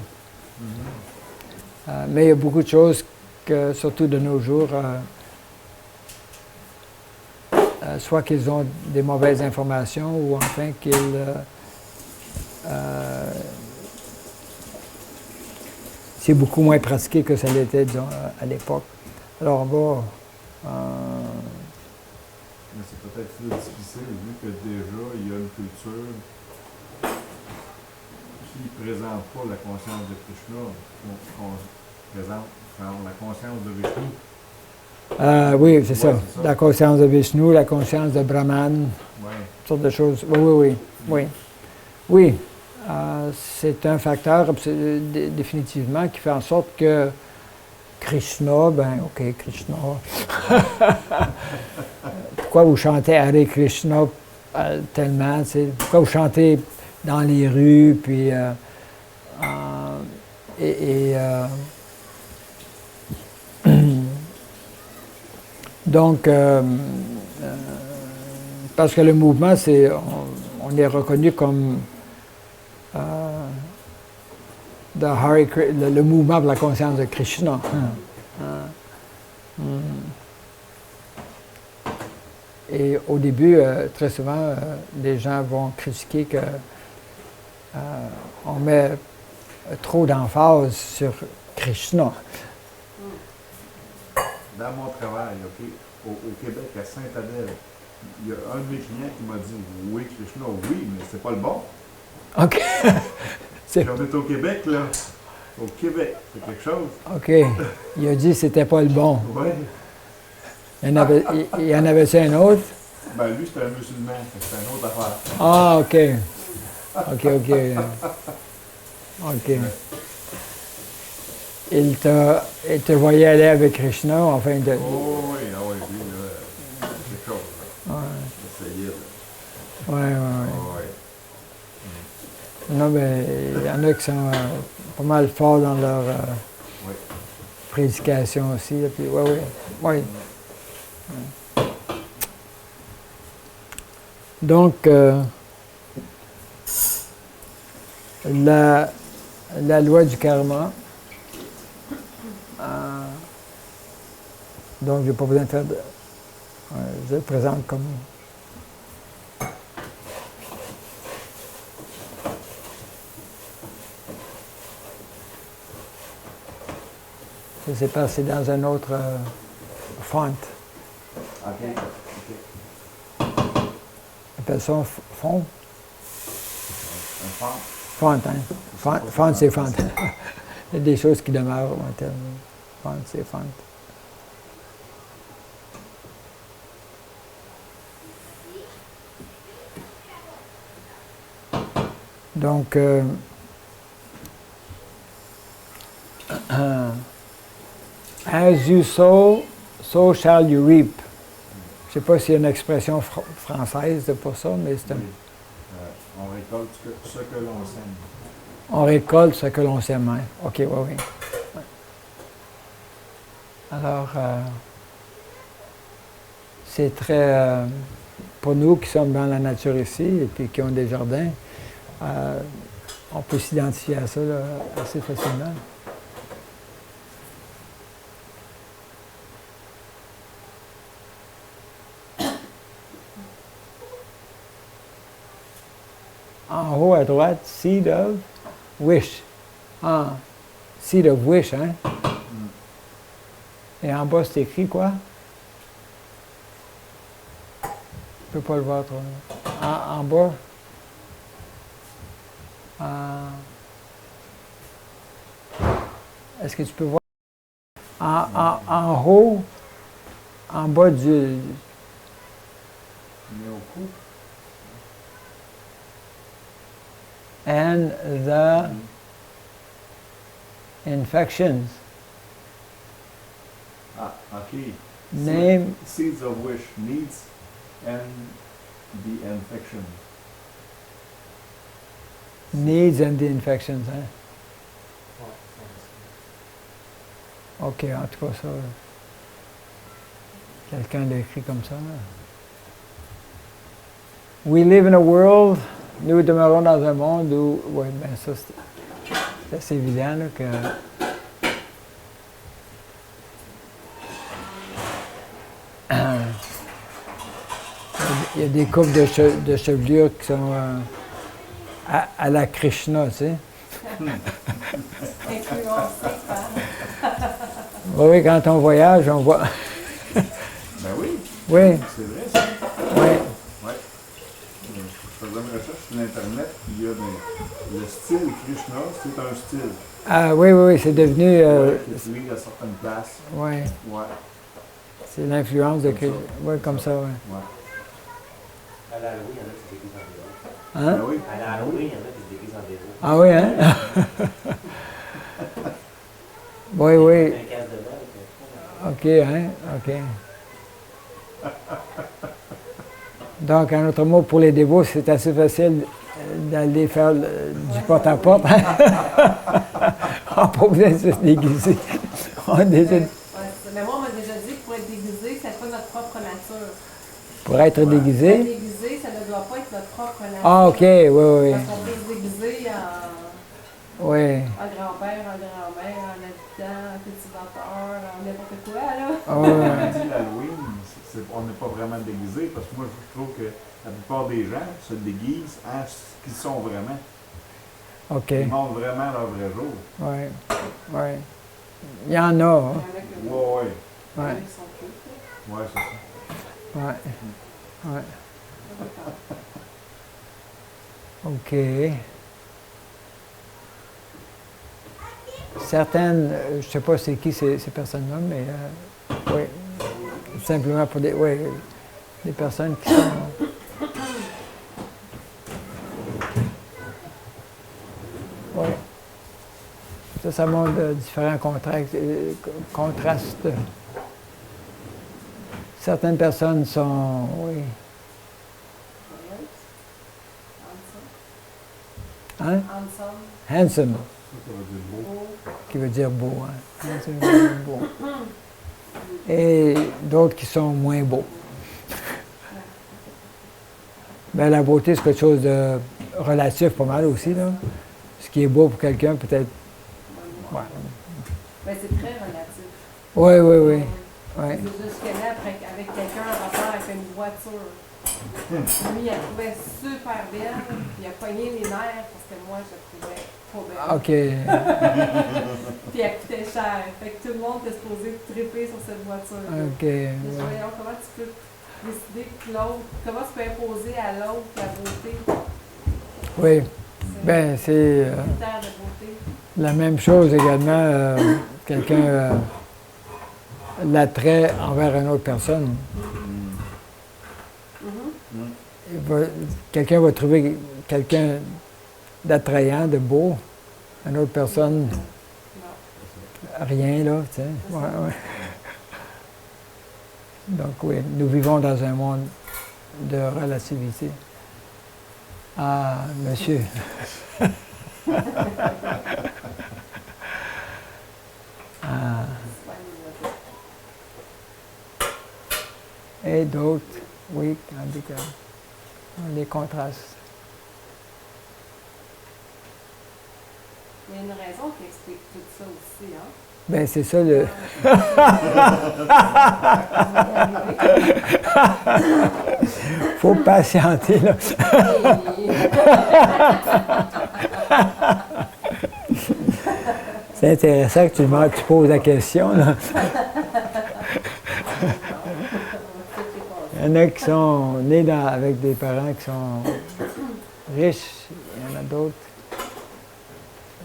Mais il y a beaucoup de choses que, surtout de nos jours, soit qu'ils ont des mauvaises informations ou enfin qu'ils c'est beaucoup moins pratiqué que ça l'était, disons, à l'époque. Alors on va... Mais c'est peut-être plus difficile vu que déjà il y a une culture qui ne présente pas la conscience de Krishna, qu'on présente la conscience de Vishnu. Oui, c'est ça. Ouais, c'est ça. La conscience de Vishnu, la conscience de Brahman, Ouais. toutes sortes de choses. Oui. Oui, c'est un facteur définitivement qui fait en sorte que Krishna, Krishna. Pourquoi vous chantez Hare Krishna tellement, tu sais? Pourquoi vous chantez dans les rues, puis donc, parce que le mouvement, on est reconnu comme le mouvement de la conscience de Krishna. Et au début, très souvent, les gens vont critiquer que on met trop d'emphase sur Krishna. Dans mon travail, OK, au Québec, à Sainte-Adèle, il y a un de mes clients qui m'a dit oui, Krishna, oui, mais c'est pas le bon. OK. Puis on est au Québec, là. Au Québec, c'est quelque chose. OK. Il a dit que c'était pas le bon. Oui. Il y en avait-tu un autre? Ben lui, c'était un musulman, c'est une autre affaire. Ah, OK. OK. Il te voyait aller avec Krishna, enfin de... Oh oui, lui, là, c'est quelque chose. Là. Ouais. Essayez, là. Ouais. Oh, oui. Non, mais il y en a qui sont pas mal forts dans leur Oui. prédication aussi. Là, puis, oui. Donc, la loi du karma, donc je n'ai pas besoin de faire de... je le présente comme... Ça, c'est parce que c'est dans un autre font. OK. OK. Appelle ça fond? Un fond. Font, hein? Font, c'est font. Il y a des choses qui demeurent en termes. Font, c'est font. Donc, as you sow, so shall you reap. Je ne sais pas s'il y a une expression française pour ça, mais c'est un... Oui. On récolte ce que l'on sème. On récolte ce que l'on sème. Hein? OK, oui, oui. Alors, c'est très... pour nous qui sommes dans la nature ici et puis qui ont des jardins, on peut s'identifier à ça là, assez facilement. En haut à droite, seed of wish. Ah, seed of wish, hein? Et en bas, c'est écrit quoi? Je ne peux pas le voir trop. En bas? Est-ce que tu peux voir? En haut, en bas du... Mais au cou. And the infections. Ah, OK. Name. Seeds of wish needs and the infection. Needs and the infections, hein? Ouais, OK, en tout cas, ça... Quelqu'un l'a écrit comme ça, là. We live in a world... Nous demeurons dans un monde où... Oui, bien ça, c'est assez évident, là, que... Il y a des coupes de chevelure qui sont à la Krishna, tu sais. Influencé par... Oui, quand on voyage, on voit... Ben oui. Oui, C'est vrai, ça. oui. Ouais. Je faisais une recherche sur Internet, il y a le style Krishna, c'est un style. Ah oui, oui, oui, c'est devenu... Qui suit à certaines places. oui, Ouais. c'est l'influence de Comme ça. Krishna. Oui, comme ça, oui. Ouais. À l'Halloween, il y en a qui se déguisent en dévot. Hein? Ben oui. À l'Halloween, il y en a qui se déguisent en dévot. Ah oui, hein? Oui, oui. Un casse de balle. OK, hein? OK. Donc, un autre mot pour les dévots, c'est assez facile d'aller faire du porte-à-porte. On n'a pas besoin de se déguiser. On décide Ouais, mais moi, on m'a déjà dit que pour être déguisé, c'est pas notre propre nature. pour être Être déguisé. déguisé, ça ne doit pas être notre propre nature. Ah, OK, oui, oui. Parce qu'on peut se déguiser Oui. en grand-père, en grand-mère, en habitant, en cultivateur, en n'importe quoi, là. Ah, ouais. On dit l'Halloween, on n'est pas vraiment déguisé parce que moi je trouve que la plupart des gens se déguisent en ce qu'ils sont vraiment. OK. Ils montrent vraiment leur vrai jour. Oui. Oui. Il y en a, Il y hein? en a que Ouais, ouais. Oui. qui sont cute, là. Ouais, c'est ça. Oui. Oui. OK. Certaines, je ne sais pas c'est qui ces personnes-là, mais oui, simplement pour des personnes qui sont... Oui. Ça montre différents contrastes. Certaines personnes sont, oui, hein? Ensemble, Handsome, Ça veut dire beau. beau. qui veut dire beau, hein? Handsome veut dire beau. Et d'autres qui sont moins beaux. Ben, la beauté, c'est quelque chose de relatif pas mal aussi, là. Ce qui est beau pour quelqu'un, peut-être. Ouais. Ben, c'est très relatif. Oui, oui, oui. Ouais. C'est juste que là, avec quelqu'un en rapport avec une voiture. Lui, il a trouvé super belle, il a pogné les nerfs parce que moi, je trouvais pas bien. OK. Puis elle coûtait cher. Fait que tout le monde était supposé triper sur cette voiture. OK. Mais ouais. voyons, comment tu peux décider que l'autre, comment tu peux imposer à l'autre la beauté? Oui. Ben, c'est Critère de beauté. la même chose également. Quelqu'un, l'attrait envers une autre personne. Mhm. Quelqu'un va trouver quelqu'un d'attrayant, de beau. Une autre personne, Non. rien, là, tu sais. Ouais, ouais. Donc, oui, nous vivons dans un monde de relativité. Ah, monsieur. Ah. Et d'autres, oui, handicap. Les contrastes. Il y a une raison qui explique tout ça aussi, hein? Ben c'est ça le. Faut patienter, là. C'est intéressant que tu poses la question, là. Il y en a qui sont nés avec des parents qui sont riches, il y en a d'autres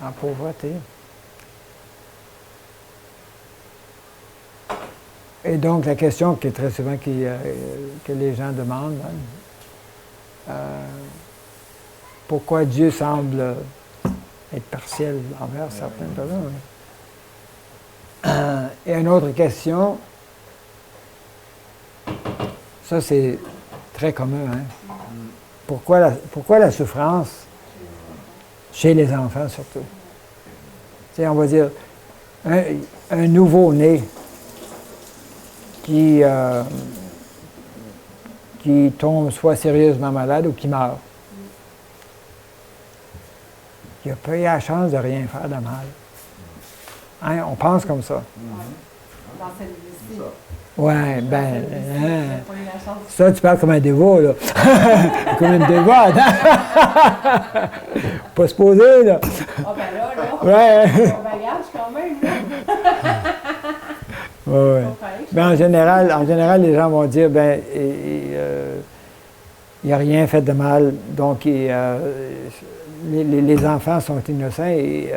en pauvreté. Et donc, la question qui est très souvent que les gens demandent, hein, pourquoi Dieu semble être partiel envers certaines personnes? Et une autre question, ça c'est très commun, hein? Pourquoi la souffrance chez les enfants surtout? Tu sais, on va dire, un nouveau-né qui tombe soit sérieusement malade ou qui meurt. Il n'a pas eu la chance de rien faire de mal. Hein? On pense comme ça. Dans cette vie-ci. Ouais, ben. Hein. J'ai pas eu la chance. Ça, tu parles comme un dévot, là. Comme une dévote. Hein? Pas se poser, là. Ah, ben là. Ouais. Bon bagage quand même, là. Ouais. Mais en général, les gens vont dire, ben, il n'y a rien fait de mal, donc les enfants sont innocents et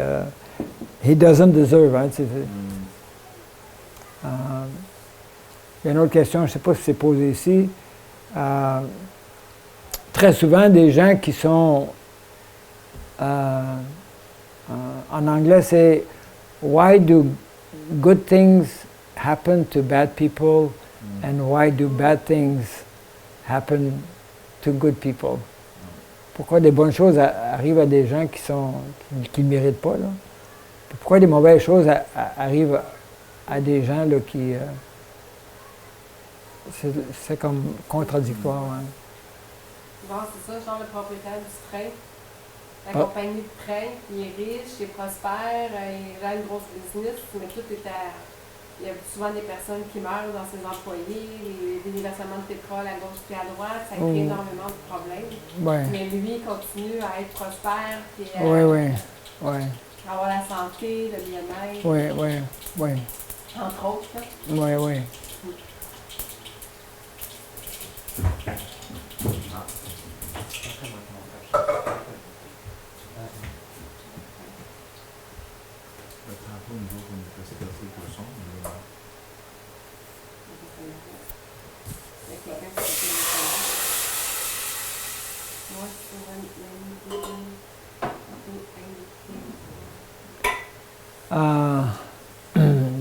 he doesn't deserve. Hein, il y a une autre question, je ne sais pas si c'est posé ici. Très souvent, des gens qui sont, en anglais, c'est why do good things happen to bad people and why do bad things happen to good people? Pourquoi des bonnes choses arrivent à des gens qui ne méritent pas, là? Pourquoi des mauvaises choses arrivent à des gens là, qui... c'est comme contradictoire. Hein? Bon, c'est ça, genre le propriétaire du train. La compagnie de train, il est riche, il est prospère, il a une grosse business, mais tout est à... Il y a souvent des personnes qui meurent dans ses employés, des déversements de pétrole à gauche et à droite, ça crée énormément de problèmes. Ouais. Mais lui, il continue à être prospère, puis à avoir la santé, le bien-être. Oui. Entre autres. Là. Oui.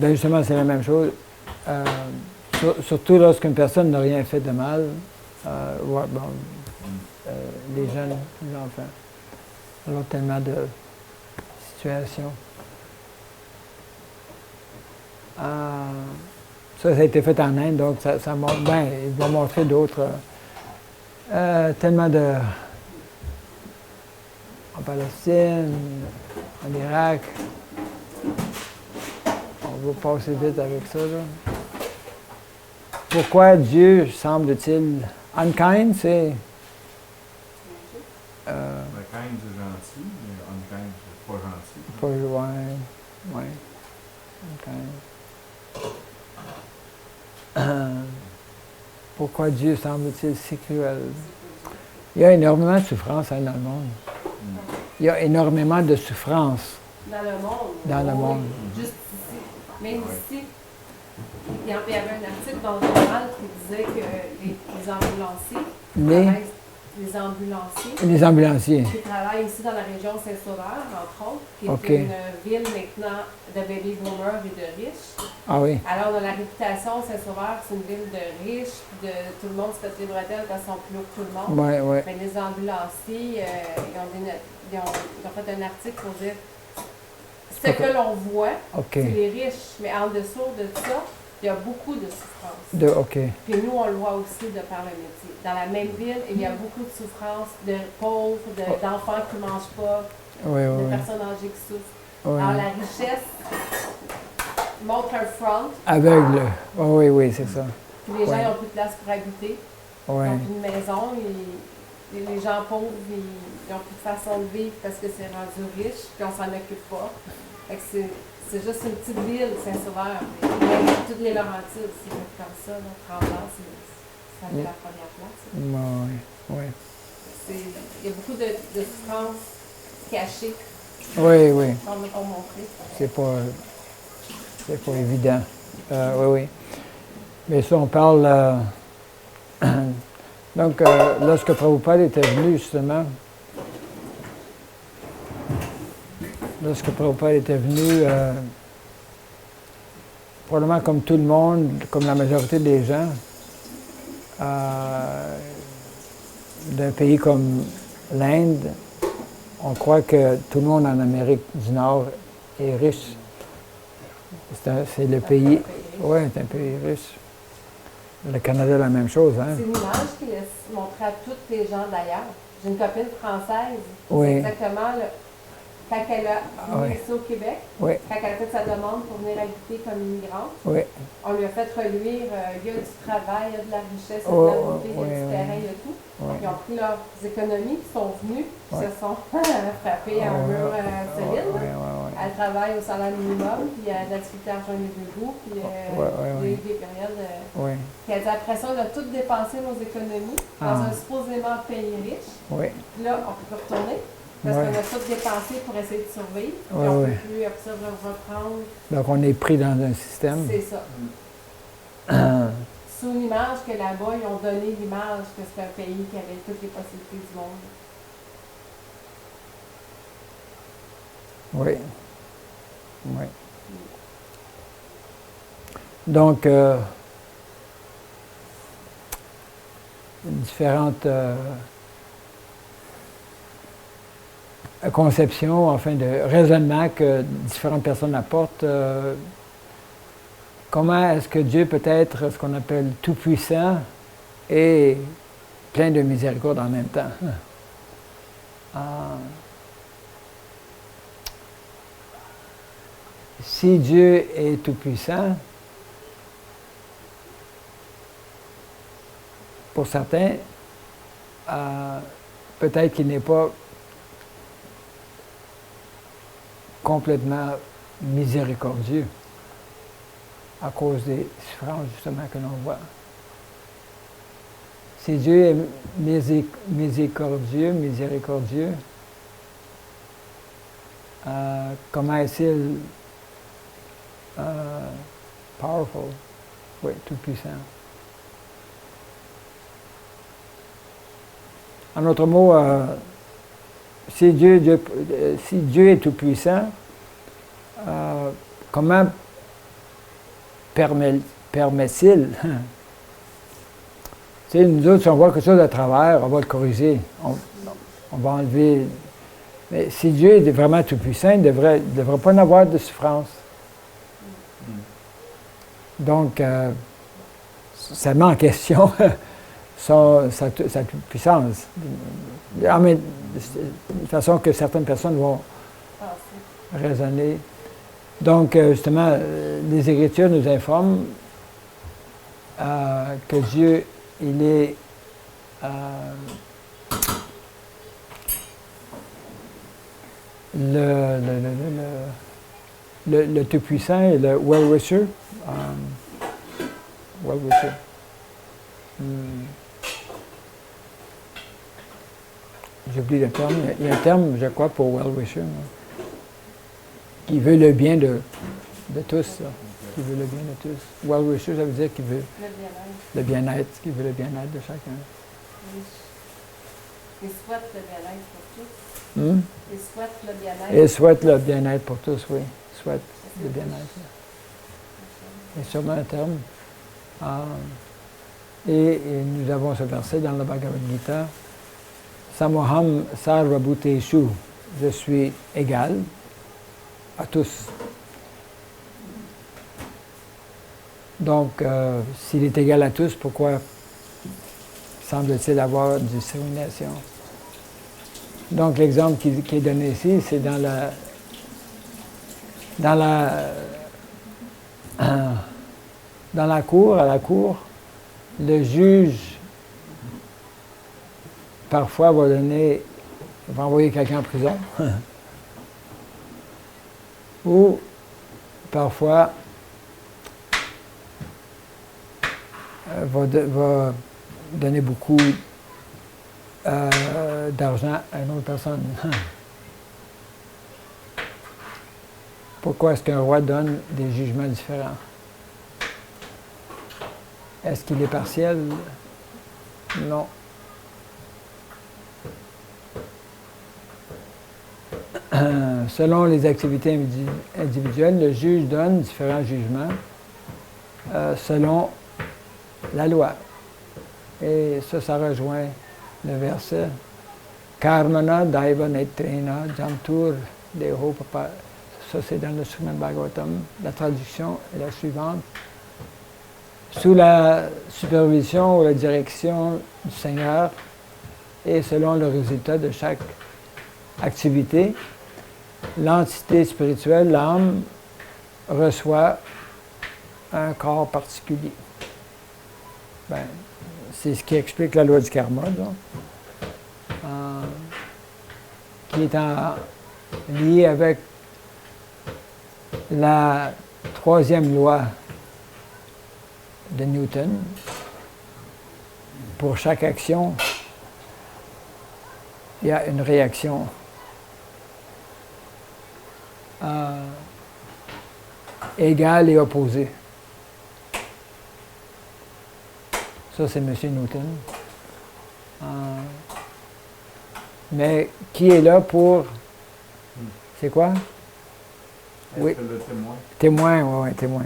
Ben justement, c'est la même chose. Surtout lorsqu'une personne n'a rien fait de mal, les jeunes, les enfants, alors tellement de situations. Ça a été fait en Inde, donc ça montre, ben, il va montrer d'autres, tellement de... en Palestine, en Irak. On va passer vite avec ça, là. Pourquoi Dieu semble-t-il unkind, c'est... Kind, c'est gentil, mais unkind, c'est pas gentil. Pas, ouais. OK. Pourquoi Dieu semble-t-il si cruel? Il y a énormément de souffrance dans le monde. Il y a énormément de souffrance Dans le monde. dans le Oui, monde. juste ici. Même ici. Il y avait un article dans le journal qui disait que les ambulanciers, Les ambulanciers. qui travaillent ici dans la région Saint-Sauveur, entre autres, qui est OK. une ville maintenant de baby boomers et de riches. Ah oui. Alors, dans la réputation, Saint-Sauveur, c'est une ville de riches, puis de tout le monde se fait les bretelles parce qu'ils sont plus hauts que tout le monde. Oui, oui. Mais les ambulanciers, ils ont fait un article pour dire ce que l'on voit, OK. c'est les riches, mais en dessous de ça, il y a beaucoup de souffrance. OK. Puis nous, on le voit aussi de par le métier. Dans la même ville, il y a beaucoup de souffrance, de pauvres, d'enfants qui ne mangent pas, Oui, de oui, personnes âgées qui souffrent. oui. Alors, la richesse montre un front, Aveugle. Oui, oui, c'est ça. puis les gens Ouais. n'ont plus de place pour habiter. Oui. Ils ont plus de maison, et les gens pauvres, ils n'ont plus de façon de vivre parce que c'est rendu riche, puis on s'en occupe pas. Fait que c'est juste une petite ville, Saint-Sauveur. Même toutes les Laurentides, c'est comme ça, là, 30 ans, ça fait la première place. Oui, oui. Il y a beaucoup de souffrances cachées Oui, oui. qu'on ne peut pas montrer. C'est pas évident. Oui, oui. Mais ça, on parle. Donc, lorsque Prabhupada était venu, justement, probablement comme tout le monde, comme la majorité des gens, d'un pays comme l'Inde, on croit que tout le monde en Amérique du Nord est riche. C'est le pays. Oui, c'est un pays riche. Le Canada, la même chose, hein? C'est une image qui laisse montrer à toutes les gens d'ailleurs. J'ai une copine française, Oui. c'est exactement quand elle a Oui. venu ici au Québec, Oui, quand elle a fait sa demande pour venir habiter comme immigrante, oui, on lui a fait reluire, il y a du travail, il y a de la richesse, il y a Oh, de la beauté, il y a oui, du oui. terrain, il y a tout. oui. Ils ont pris leurs économies, ils sont venus, ils Ouais. se sont frappés à un mur solide. Oui, oui, oui. Elle travaille au salaire minimum, puis elle a de la difficulté à rejoindre les deux bouts, puis Ouais, il y a ouais. eu des périodes. Oui, Puis elle dit après ça, on a tout dépensé nos économies dans un supposément pays riche. oui. Puis là, on peut retourner parce Ouais. qu'on a tout dépensé pour essayer de survivre. Puis Ouais, on ne ouais. peut plus après ça reprendre. Donc, on est pris dans un système. C'est ça. Sous une image que là-bas, ils ont donné l'image que c'était un pays qui avait toutes les possibilités du monde. Oui. Oui. Donc, différentes conceptions, enfin, de raisonnements que différentes personnes apportent. Comment est-ce que Dieu peut être ce qu'on appelle tout-puissant et plein de miséricorde en même temps? Si Dieu est tout-puissant, pour certains, peut-être qu'il n'est pas complètement miséricordieux à cause des souffrances justement que l'on voit. Si Dieu est miséricordieux, comment est-il powerful, oui, tout-puissant. En d'autres mots, si Dieu est tout-puissant, comment permet-il? Tu sais, nous autres, si on voit quelque chose à travers, on va le corriger, on va enlever. Mais si Dieu est vraiment tout-puissant, il ne devrait pas en avoir de souffrance. Donc, ça met en question sa puissance. Mais de façon que certaines personnes vont raisonner. Donc, justement, les Écritures nous informent que Dieu, il est le Tout-Puissant et le Well-Wisher. Well-Wisher. J'oublie le terme. Il y a un terme, je crois, pour Well-Wisher. Qui veut le bien de tous. Là. Qui veut le bien de tous. Well-Wisher, ça veut dire qu'il veut le bien-être. Qui veut le bien-être de chacun. Oui. Il souhaite le bien-être pour tous. Il souhaite le bien-être. Il souhaite le bien-être pour tous, oui. Il souhaite le bien-être. C'est sûrement un terme. Et nous avons ce verset dans le Bhagavad Gita. Samoham sarvabhuteshu. Je suis égal à tous. Donc, s'il est égal à tous, pourquoi semble-t-il avoir une discrimination? Donc, l'exemple qui est donné ici, c'est dans la cour, à la cour, le juge, parfois, va envoyer quelqu'un en prison. Ou, parfois, va donner beaucoup d'argent à une autre personne. Pourquoi est-ce qu'un roi donne des jugements différents? Est-ce qu'il est partiel? Non. Selon les activités individuelles, le juge donne différents jugements selon la loi. Et ça rejoint le verset Karmana Daiva Netrena Jantur Deho Papa. Ça, c'est dans le Srimad Bhagavatam. La traduction est la suivante. Sous la supervision ou la direction du Seigneur et selon le résultat de chaque activité, l'entité spirituelle, l'âme, reçoit un corps particulier. Ben, c'est ce qui explique la loi du karma, donc, qui est liée avec la troisième loi de Newton. Pour chaque action, il y a une réaction égale et opposée. Ça, c'est M. Newton. Mais qui est là pour... C'est quoi? Est-ce Oui. que le témoin? Témoin, oui, témoin.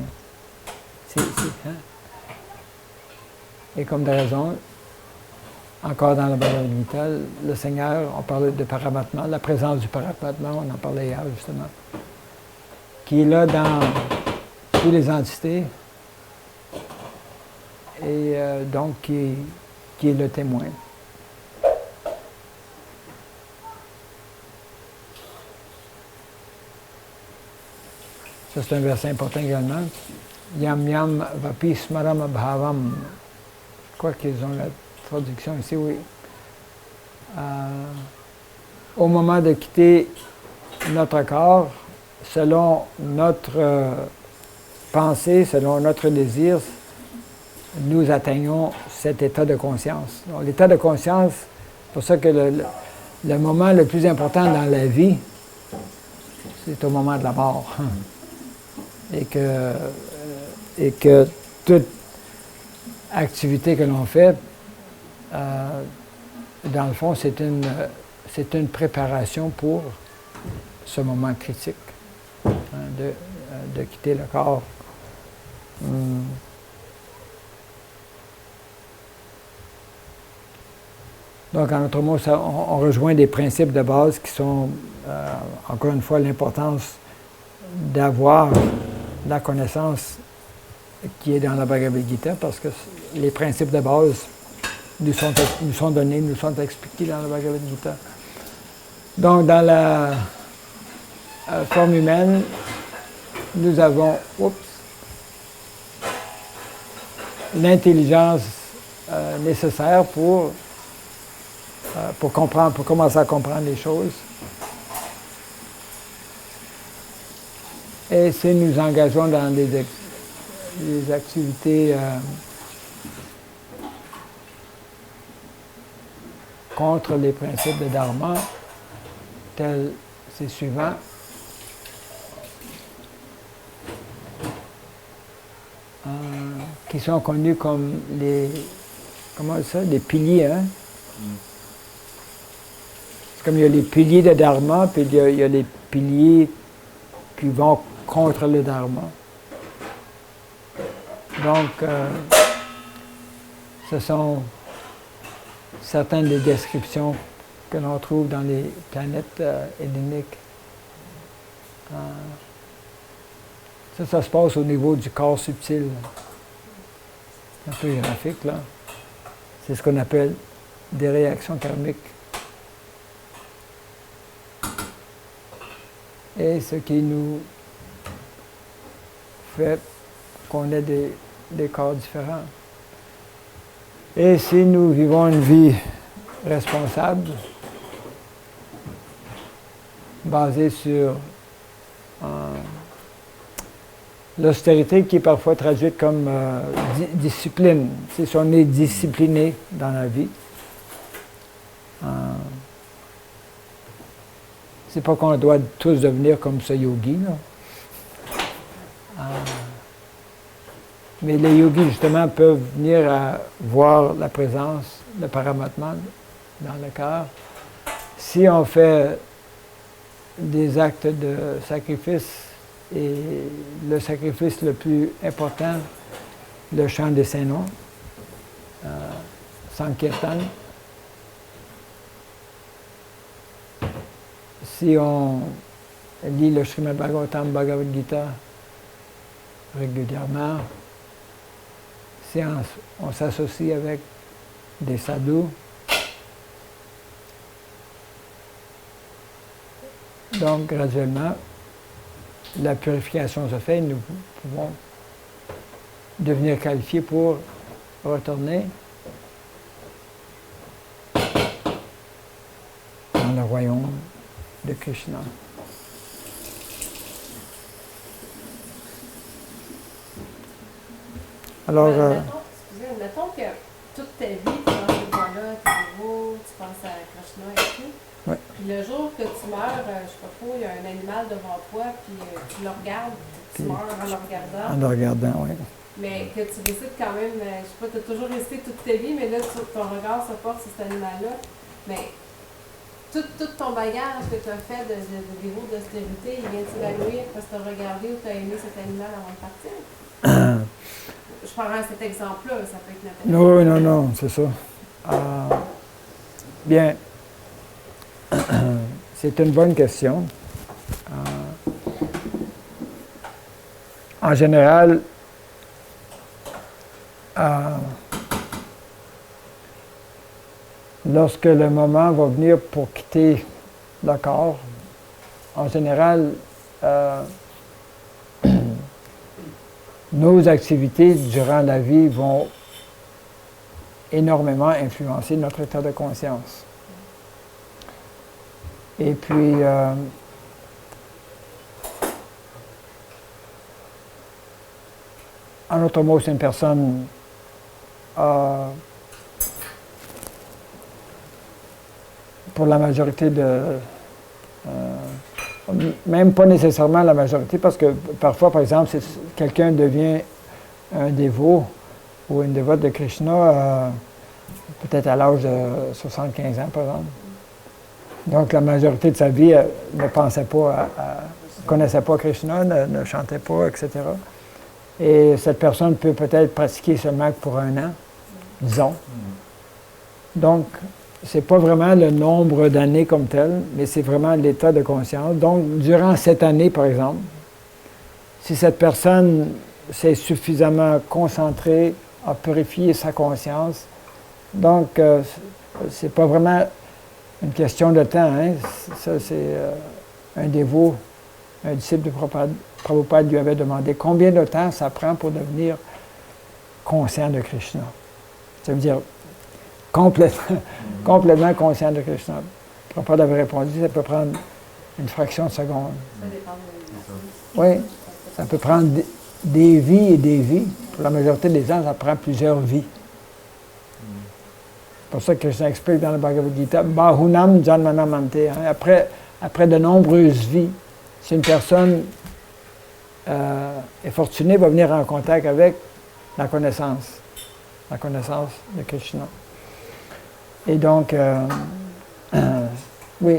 Hein? Et comme de raison, encore dans le Bhagavad Gita, le Seigneur, on parlait de Paramatma, la présence du Paramatma, on en parlait hier justement, qui est là dans toutes les entités et donc qui est le témoin. Ça, c'est un verset important également. Yam yam vapi smaram bhavam. Je crois qu'ils ont la traduction ici, oui. Au moment de quitter notre corps, selon notre pensée, selon notre désir, nous atteignons cet état de conscience. Donc, l'état de conscience, c'est pour ça que le moment le plus important dans la vie, c'est au moment de la mort. Et que toute activité que l'on fait, dans le fond, c'est une préparation pour ce moment critique, hein, de quitter le corps. Donc, en d'autres mots, on rejoint des principes de base qui sont, encore une fois, l'importance d'avoir la connaissance qui est dans la Bhagavad Gita, parce que les principes de base nous sont donnés, nous sont expliqués dans la Bhagavad Gita. Donc, dans la forme humaine, nous avons l'intelligence nécessaire pour comprendre, pour commencer à comprendre les choses. Et si nous engageons dans des activités contre les principes de Dharma, tels ces suivants. Qui sont connus comme les piliers, hein? C'est comme il y a les piliers de Dharma, puis il y a les piliers qui vont contre le Dharma. Donc, ce sont certaines des descriptions que l'on trouve dans les planètes helléniques. Ça se passe au niveau du corps subtil. Un peu graphique, là. C'est ce qu'on appelle des réactions karmiques. Et ce qui nous fait qu'on ait des corps différents. Et si nous vivons une vie responsable, basée sur l'austérité qui est parfois traduite comme discipline. Si on est discipliné dans la vie, c'est pas qu'on doit tous devenir comme ce yogi, là. Mais les yogis, justement, peuvent venir à voir la présence de Paramatman dans le cœur. Si on fait des actes de sacrifice, et le sacrifice le plus important, le chant des saints noms, Sankirtan. Si on lit le Srimad Bhagavatam, Bhagavad Gita régulièrement, si on s'associe avec des sadhus, donc graduellement, la purification se fait, nous pouvons devenir qualifiés pour retourner dans le royaume de Krishna. Alors, mettons que toute ta vie, tu es dans cette voie-là, tu es nouveau, tu penses à Krishna et tout. Ouais. Puis le jour que tu meurs, je sais pas trop, il y a un animal devant toi, puis tu le regardes, tu meurs en le regardant. En le regardant, oui. Mais que tu décides quand même, je sais pas, tu as toujours resté toute ta vie, mais là, ton regard se porte sur cet animal-là. Mais tout ton bagage que tu as fait de dévot d'austérité, il vient t'évaluer parce que tu as regardé ou tu as aimé cet animal avant de partir. Je prends cet exemple-là, ça peut être n'importe quoi. Non, c'est ça. Bien. C'est une bonne question. En général, lorsque le moment va venir pour quitter le corps, en général, nos activités durant la vie vont énormément influencer notre état de conscience. Et puis, en autre mot, c'est une personne pour la majorité même pas nécessairement la majorité, parce que parfois, par exemple, si quelqu'un devient un dévot ou une dévote de Krishna, peut-être à l'âge de 75 ans, par exemple. Donc, la majorité de sa vie ne pensait pas, ne connaissait pas Krishna, ne chantait pas, etc. Et cette personne peut peut-être pratiquer seulement pour un an, disons. Donc, ce n'est pas vraiment le nombre d'années comme tel, mais c'est vraiment l'état de conscience. Donc, durant cette année, par exemple, si cette personne s'est suffisamment concentrée à purifier sa conscience, donc, c'est pas vraiment une question de temps. Hein? Ça, c'est un dévot, un disciple de Prabhupada lui avait demandé combien de temps ça prend pour devenir conscient de Krishna. Ça veut dire complètement conscient de Krishna. Prabhupada avait répondu, ça peut prendre une fraction de seconde. Ça dépend de Oui, ça peut prendre des vies et des vies. Pour la majorité des gens, ça prend plusieurs vies. C'est pour ça que Krishna explique dans le Bhagavad Gita, Bahunam Janmanamante. Après de nombreuses vies, si une personne est fortunée, va venir en contact avec la connaissance de Krishna. Et donc, oui,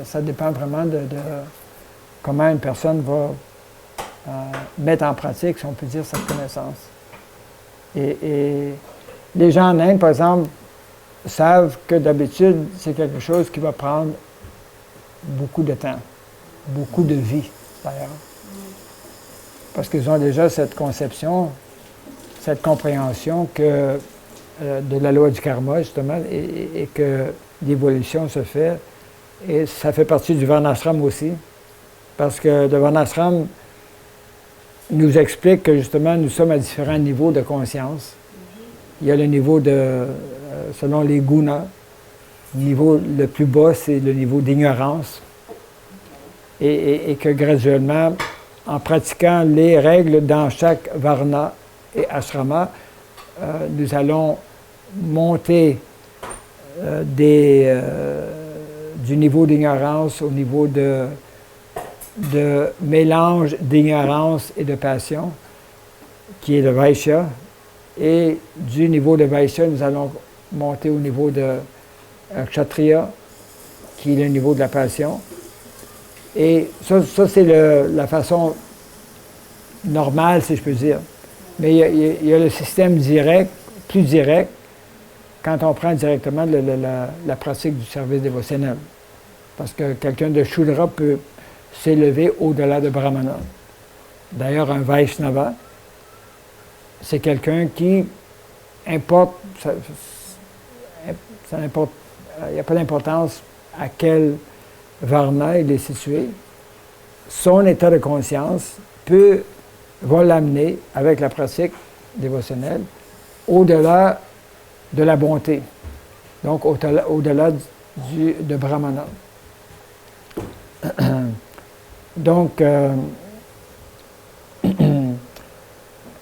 ça dépend vraiment de comment une personne va mettre en pratique, si on peut dire, cette connaissance. Et les gens en Inde, par exemple, savent que d'habitude, c'est quelque chose qui va prendre beaucoup de temps, beaucoup de vie, d'ailleurs. Parce qu'ils ont déjà cette conception, cette compréhension que de la loi du karma, justement, et que l'évolution se fait. Et ça fait partie du Varnashram aussi. Parce que le Varnashram nous explique que, justement, nous sommes à différents niveaux de conscience. Il y a le niveau selon les gunas, le niveau le plus bas, c'est le niveau d'ignorance. Et que graduellement, en pratiquant les règles dans chaque varna et ashrama, nous allons monter du niveau d'ignorance au niveau de mélange d'ignorance et de passion, qui est le Vaishya. Et du niveau de Vaishya, nous allons monter au niveau de Kshatriya, qui est le niveau de la passion. Et ça c'est la façon normale, si je peux dire. Mais il y a le système direct, plus direct, quand on prend directement la pratique du service dévotionnel. Parce que quelqu'un de Shudra peut s'élever au-delà de Brahmana. D'ailleurs, un Vaishnava, c'est quelqu'un qui importe, ça n'importe, il n'y a pas d'importance à quel varna il est situé. Son état de conscience va l'amener, avec la pratique dévotionnelle, au-delà de la bonté, donc au-delà de Brahmana. Donc,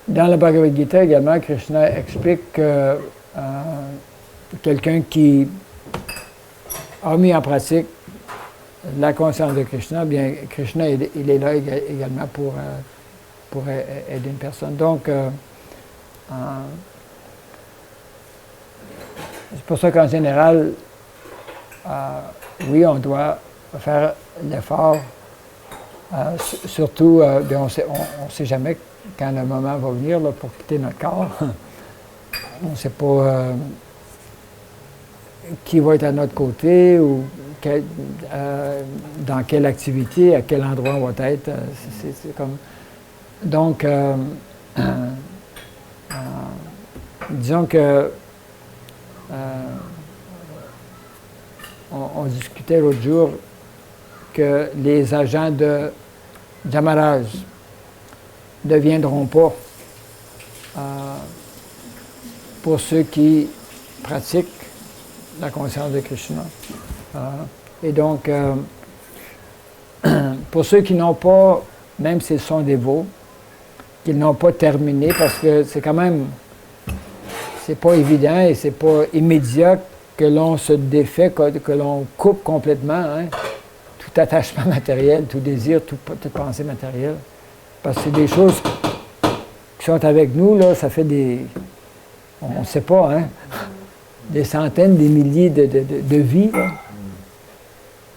dans le Bhagavad Gita également, Krishna explique que quelqu'un qui a mis en pratique la conscience de Krishna, bien Krishna, il est là également pour aider une personne. Donc, c'est pour ça qu'en général, oui, on doit faire l'effort. Surtout, on ne sait jamais quand le moment va venir là, pour quitter notre corps. On ne sait pas qui va être à notre côté ou dans quelle activité, à quel endroit on va être. C'est comme... Donc, disons que on discutait l'autre jour que les agents de Yamaraj ne viendront pas pour ceux qui pratiquent la conscience de Krishna. Et donc, pour ceux qui n'ont pas, même s'ils sont dévots, qu'ils n'ont pas terminé, parce que c'est quand même, c'est pas évident et c'est pas immédiat que l'on se défait, que l'on coupe complètement, hein, tout attachement matériel, tout désir, toute pensée matérielle. Parce que c'est des choses qui sont avec nous, là, ça fait on ne sait pas, hein, des centaines, des milliers de vies. Là.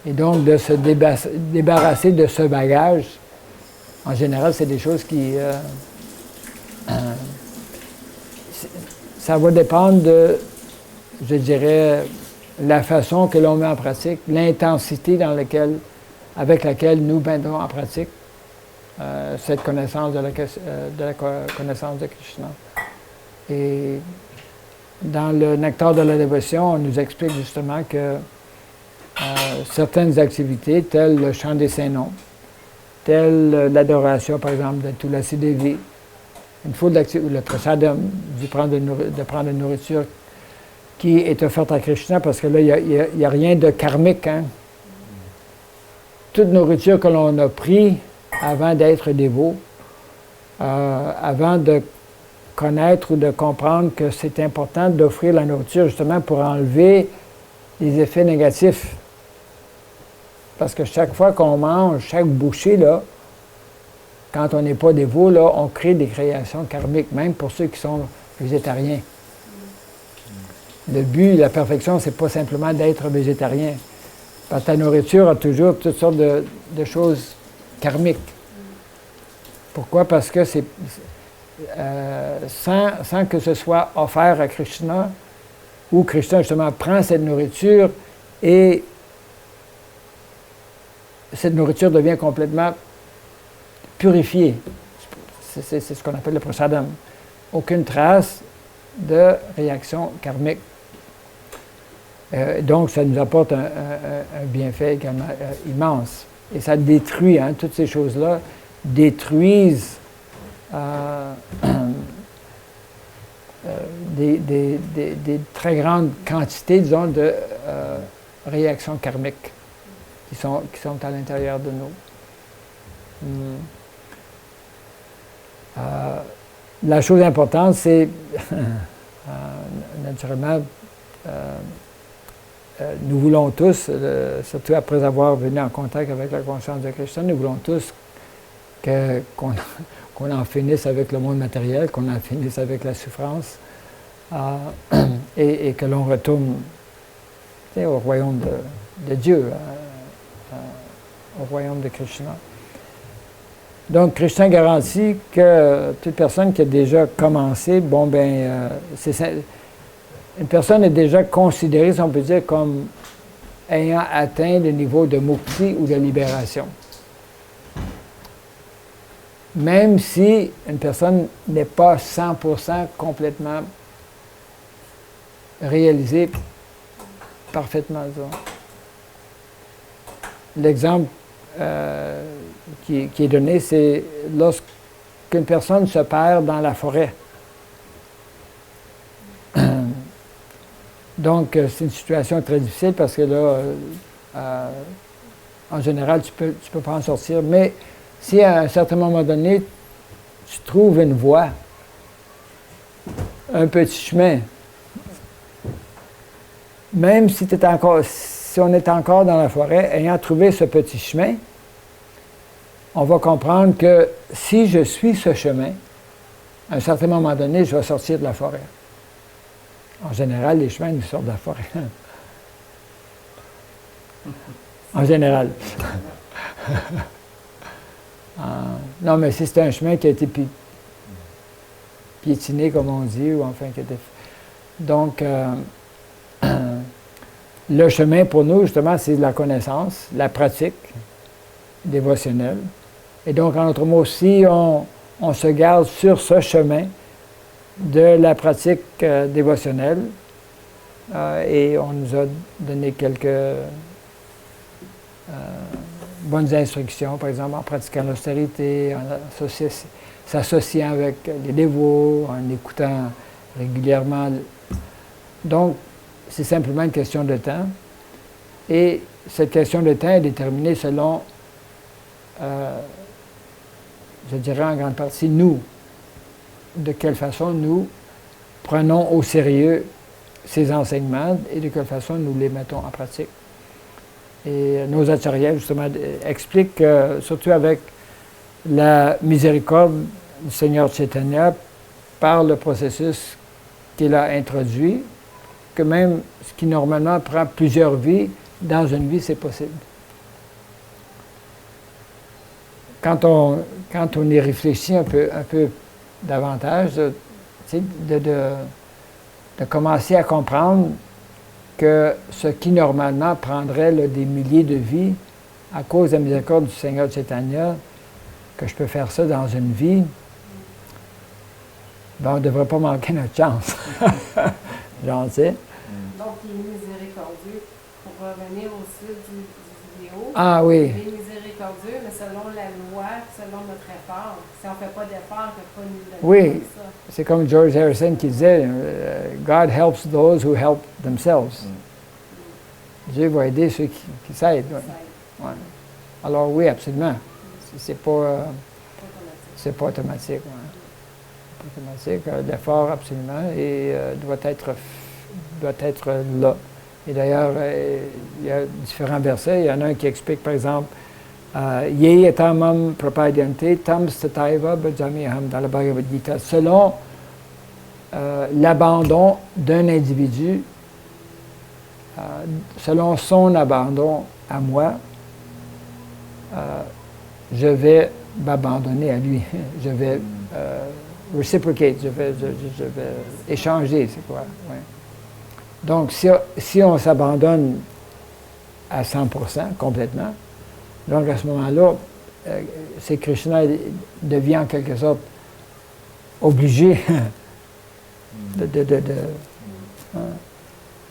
Et donc, de se débarrasser de ce bagage, en général, c'est des choses qui... ça va dépendre de, je dirais, la façon que l'on met en pratique, l'intensité avec laquelle nous mettons en pratique cette connaissance de la connaissance de Krishna. Et dans le Nectar de la dévotion, on nous explique justement que certaines activités, telles le chant des saints noms, telle l'adoration, par exemple, de Tulasi Devi, une foule d'activités, le prasadam, de prendre une nourriture qui est offerte à Krishna, parce que là, il n'y a rien de karmique. Hein? Toute nourriture que l'on a prise avant d'être dévot avant de connaître ou de comprendre que c'est important d'offrir la nourriture justement pour enlever les effets négatifs. Parce que chaque fois qu'on mange, chaque bouchée, là, quand on n'est pas dévot, là, on crée des créations karmiques, même pour ceux qui sont végétariens. Le but, la perfection, c'est pas simplement d'être végétarien. Parce que ta nourriture a toujours toutes sortes de choses karmiques. Pourquoi? Parce que c'est sans que ce soit offert à Krishna, où Krishna justement prend cette nourriture et cette nourriture devient complètement purifiée. C'est ce qu'on appelle le prasadam. Aucune trace de réaction karmique. Donc, ça nous apporte un bienfait également immense. Et ça détruit, hein, toutes ces choses-là détruisent des très grandes quantités, disons, de réactions karmiques qui sont à l'intérieur de nous. La chose importante, c'est, naturellement, nous voulons tous, surtout après avoir venu en contact avec la conscience de Krishna, nous voulons tous qu'on en finisse avec le monde matériel, qu'on en finisse avec la souffrance, et que l'on retourne au royaume de Dieu, au royaume de Krishna. Donc, Krishna garantit que toute personne qui a déjà commencé, une personne est déjà considérée, si on peut dire, comme ayant atteint le niveau de mukti ou de libération. Même si une personne n'est pas 100% complètement réalisée parfaitement, disons. L'exemple qui est donné, c'est lorsqu'une personne se perd dans la forêt. Donc, c'est une situation très difficile parce que là, en général, tu peux pas en sortir. Mais si à un certain moment donné, tu trouves une voie, un petit chemin, même si on est encore dans la forêt, ayant trouvé ce petit chemin, on va comprendre que si je suis ce chemin, à un certain moment donné, je vais sortir de la forêt. En général, les chemins nous sortent de la forêt. En général. Non, mais si c'est un chemin qui a été piétiné, comme on dit, ou enfin qui a été... Donc, le chemin pour nous, justement, c'est la connaissance, la pratique dévotionnelle. Et donc, en d'autres mots, si on se garde sur ce chemin de la pratique dévotionnelle, et on nous a donné quelques bonnes instructions, par exemple en pratiquant l'austérité, en s'associant avec les dévots, en écoutant régulièrement. Donc, c'est simplement une question de temps. Et cette question de temps est déterminée selon, je dirais en grande partie, nous. De quelle façon nous prenons au sérieux ces enseignements et de quelle façon nous les mettons en pratique. Et nos acharyas, justement, expliquent que, surtout avec la miséricorde du Seigneur Chaitanya, par le processus qu'il a introduit, que même ce qui normalement prend plusieurs vies, dans une vie, c'est possible. Quand on y réfléchit un peu davantage, de commencer à comprendre que ce qui normalement prendrait là, des milliers de vies, à cause de la miséricorde du Seigneur Chaitanya, que je peux faire ça dans une vie, ben, on ne devrait pas manquer notre chance. Genre, tu sais. Donc, il est miséricordieux. Pour revenir au sujet du vidéo, Ah oui. il est miséricordieux, mais selon la loi, selon notre effort. Si on ne fait pas d'effort, il ne peut pas nous donner Oui. comme ça. C'est comme George Harrison qui disait, God helps those who help themselves. Dieu va aider ceux qui s'aident. Ouais. Ouais. Alors oui, absolument. C'est pas... Automatique. C'est pas automatique. Ouais. Pas automatique. L'effort, absolument, et doit être là. Et d'ailleurs, il y a différents versets. Il y en a un qui explique, par exemple, Ye etamam prapadyante tam stataiva bhajamiham dans la Bhagavad Gita. Selon l'abandon d'un individu, selon son abandon à moi, je vais m'abandonner à lui. Je vais reciprocate, je vais échanger, c'est quoi. Ouais. Donc, si on s'abandonne à 100%, complètement, donc à ce moment-là, c'est Krishna devient en quelque sorte obligé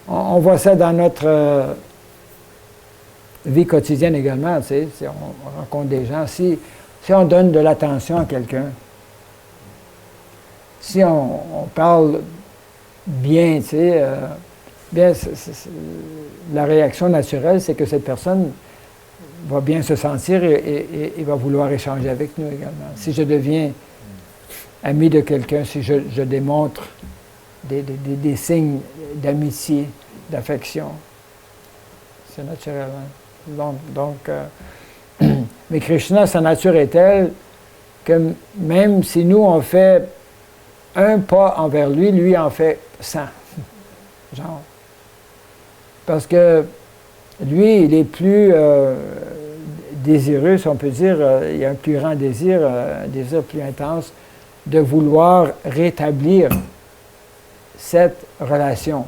on voit ça dans notre vie quotidienne également, tu sais, si on rencontre des gens, si on donne de l'attention à quelqu'un, si on parle bien, tu sais, bien, la réaction naturelle, c'est que cette personne va bien se sentir et va vouloir échanger avec nous également. Si je deviens ami de quelqu'un, si je démontre des signes d'amitié, d'affection, c'est naturel. Hein? Donc mais Krishna, sa nature est telle que même si nous, on fait un pas envers lui, lui en fait 100. Genre. Parce que lui, il est plus désireux, si on peut dire, il y a un plus grand désir, un désir plus intense de vouloir rétablir cette relation.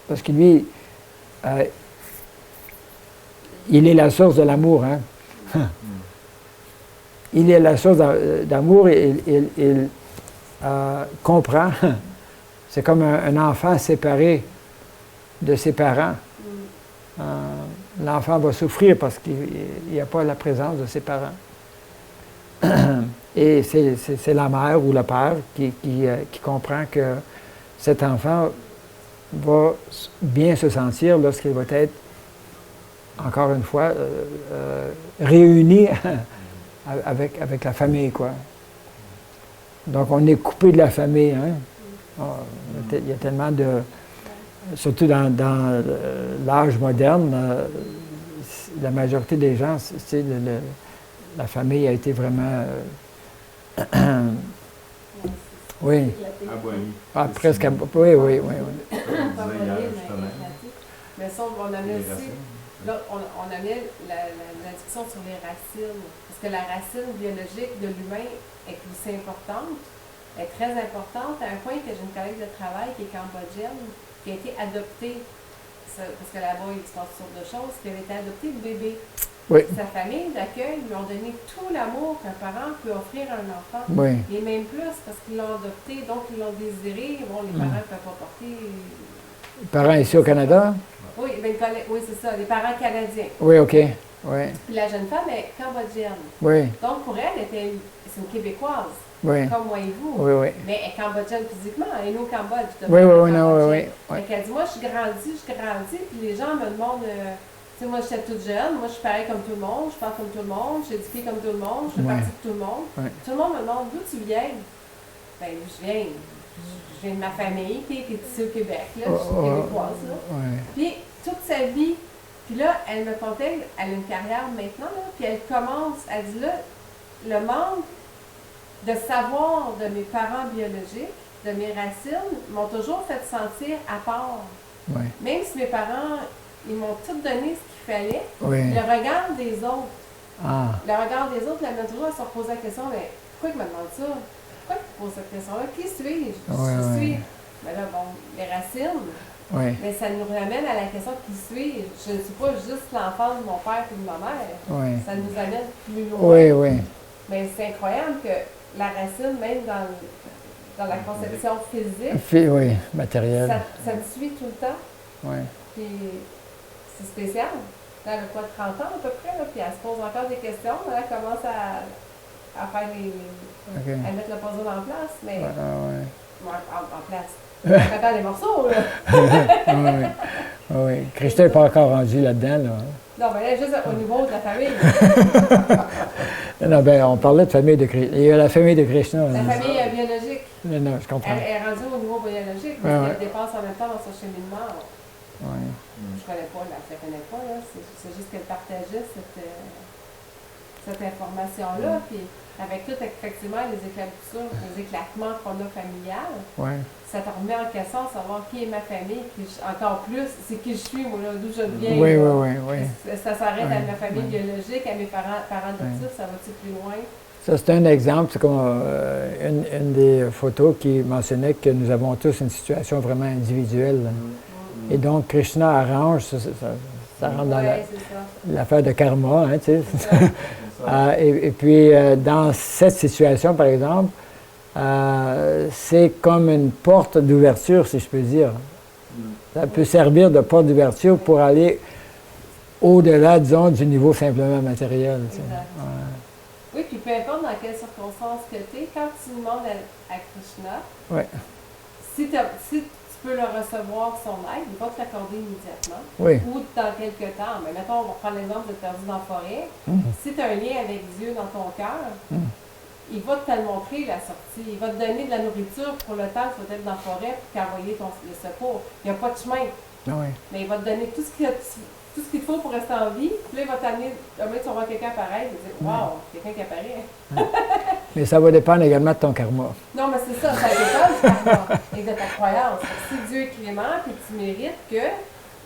Parce que lui, il est la source de l'amour. Hein? Il est la source d'amour et il comprend. C'est comme un enfant séparé de ses parents. L'enfant va souffrir parce qu'il n'y a pas la présence de ses parents. Et c'est la mère ou le père qui comprend que cet enfant va bien se sentir lorsqu'il va être, encore une fois, réuni avec la famille, quoi. Donc, on est coupé de la famille, hein. Il y a tellement de... Surtout dans l'âge moderne, la majorité des gens, la famille a été vraiment... oui. Presque... Oui. Mais ça, on amenait aussi... Là, on amenait la discussion sur les racines. Parce que la racine biologique de l'humain est aussi importante, est très importante, à un point que j'ai une collègue de travail qui est cambodgienne, qui a été adoptée, parce que là-bas, il se passe toutes sortes de choses, qui avait été adoptée de bébé. Oui. Sa famille d'accueil lui ont donné tout l'amour qu'un parent peut offrir à un enfant. Oui. Et même plus, parce qu'ils l'ont adopté, donc ils l'ont désiré. Bon, les parents ne peuvent pas porter... Les parents ici au Canada? Oui, oui, c'est ça, les parents canadiens. Oui, OK. Oui. Puis la jeune femme est cambodgienne. Oui. Donc pour elle, c'est une Québécoise. Oui. Comme moi et vous. Oui. Mais elle est cambodgienne physiquement, elle est née au Cambodge. Oui. Fait qu'elle dit, moi, je grandis, puis les gens me demandent, tu sais, moi, j'étais toute jeune, moi, je suis pareil comme tout le monde, je parle comme tout le monde, je suis éduquée comme tout le monde, je fais partie de tout le monde. Oui. Tout le monde me demande, d'où tu viens? Ben, je viens de ma famille, qui est ici au Québec, là, je suis québécoise, là. Oui. Puis, toute sa vie, puis là, elle me contait, elle a une carrière maintenant, là, puis elle commence, elle dit là, le manque de savoir de mes parents biologiques, de mes racines, m'ont toujours fait sentir à part. Oui. Même si mes parents, ils m'ont tout donné ce qu'il fallait, Oui. le regard des autres, Ah. le regard des autres, la toujours à se reposer la question, mais pourquoi ils me demandent ça? Pourquoi ils me posent cette question-là? Qui suis-je? Qui suis? Mais là, bon, les racines, Oui. mais ça nous ramène à la question qui suis-je? Je ne suis pas juste l'enfant de mon père et de ma mère. Oui. Ça nous amène plus loin. Oui. Mais c'est incroyable que la racine, même dans la conception physique, Oui, matériel. ça me suit tout le temps. Oui. Puis c'est spécial. Elle a quoi, 30 ans à peu près, là, puis elle se pose encore des questions. Elle commence à faire à mettre le puzzle en place, mais en place. Elle fait des morceaux, là. Oui. Christophe n'est pas encore rendu là-dedans, là. Non, mais là, juste au niveau de la famille. Non, ben, on parlait de famille de Krishna. Il y a la famille de Krishna. La famille biologique, Non, je comprends. elle est rendue au niveau biologique, Ouais, parce ouais. qu'elle dépasse en même temps dans son cheminement. Ouais. Je connais pas, là, je la connais pas, là. C'est juste qu'elle partageait cette information-là, puis avec tout, effectivement, les éclatements qu'on a familiales, Ouais. ça te remet en question, savoir qui est ma famille, puis encore plus, c'est qui je suis, moi, là, d'où je viens. Oui, là. oui, oui, oui. Ça s'arrête à Ouais, ma famille ouais. biologique, à mes parents adoptifs, ça va-tu plus loin? Ça, c'est un exemple. C'est comme une des photos qui mentionnait que nous avons tous une situation vraiment individuelle. Et donc, Krishna arrange, ça rentre dans Oui, c'est ça. l'affaire de karma, hein, tu sais. C'est ça. Et puis, dans cette situation, par exemple, c'est comme une porte d'ouverture, si je peux dire. Ça peut servir de porte d'ouverture pour aller au-delà, disons, du niveau simplement matériel. Tu sais. Exact. Ouais. Oui, puis peu importe dans quelles circonstances que tu es, quand tu demandes à Krishna, Ouais. si tu peux le recevoir son aide, il va te l'accorder immédiatement. Oui. Ou dans quelques temps. Mais mettons, on va prendre l'exemple de perdu dans la forêt. Si tu as un lien avec Dieu dans ton cœur, il va te le montrer la sortie. Il va te donner de la nourriture pour le temps que tu vas être dans la forêt pour qu'envoyer le secours. Il n'y a pas de chemin. Ah oui. Mais il va te donner tout ce qu'il te faut pour rester en vie. Puis là, il va t'amener, tu vas voir quelqu'un apparaître et dire wow, quelqu'un qui apparaît. Mais ça va dépendre également de ton karma. Non, mais c'est ça dépend du karma et de ta croyance. Si Dieu est clément et que tu mérites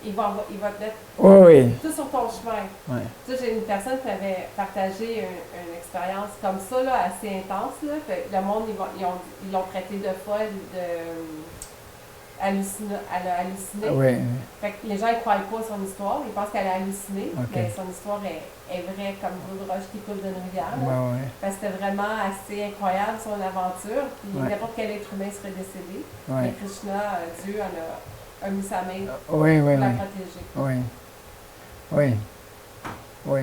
il va te mettre Oui, oui. tout sur ton chemin. Ouais. Tu sais, j'ai une personne qui avait partagé une expérience comme ça, là, assez intense. Là. Fait, le monde, ils l'ont traité de folle, elle a halluciné. Oui. Fait que les gens ne croient pas son histoire, ils pensent qu'elle a halluciné, Ok. mais son histoire est vraie comme l'eau de roche qui coule d'une rivière. Là. Ouais, ouais. Parce que c'était vraiment assez incroyable son aventure, puis Ouais. n'importe quel être humain serait décédé. Ouais. Mais Krishna, Dieu, a mis sa main Oui, oui, pour la oui. protéger. Oui. Oui. Oui.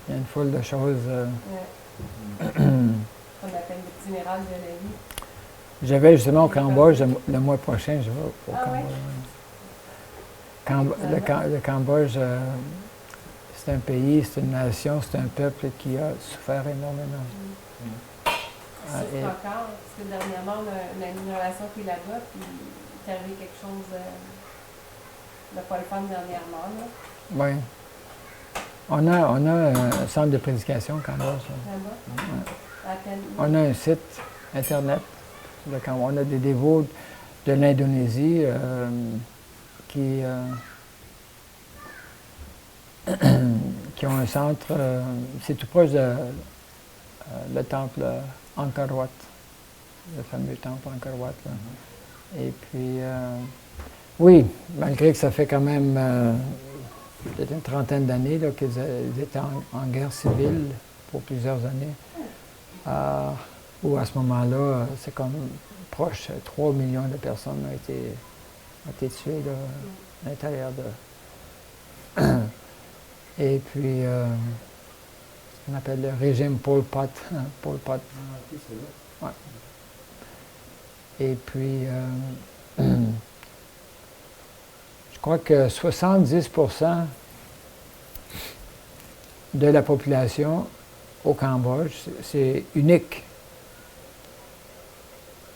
Il y a une foule de choses. Ouais. Qu'on appelle le petit mirage de la vie. J'avais justement au Cambodge le mois prochain, je vais au Ah ouais? Cambodge. Le Cambodge, c'est un pays, c'est une nation, c'est un peuple qui a souffert énormément. Souffre et- encore, parce que dernièrement, on a une relation qui est là-bas, puis il est arrivé quelque chose de pas le fun dernièrement. Là. Oui. On a un centre de prédication au Cambodge. Là. Là-bas. À quel- On a un site Internet. Le Cambodge. On a des dévots de l'Indonésie qui ont un centre, c'est tout proche de le temple Angkor Wat, le fameux temple Angkor Wat. Là. Et puis, oui, malgré que ça fait quand même peut-être une trentaine d'années là, qu'ils étaient en guerre civile pour plusieurs années, où à ce moment-là, c'est comme proche, 3 millions de personnes ont été tuées là, à l'intérieur de... Et puis, on appelle le régime Pol Pot. Hein, Pol Pot. Ah, ok, c'est là. Ouais. Et puis, je crois que 70% de la population au Cambodge, c'est unique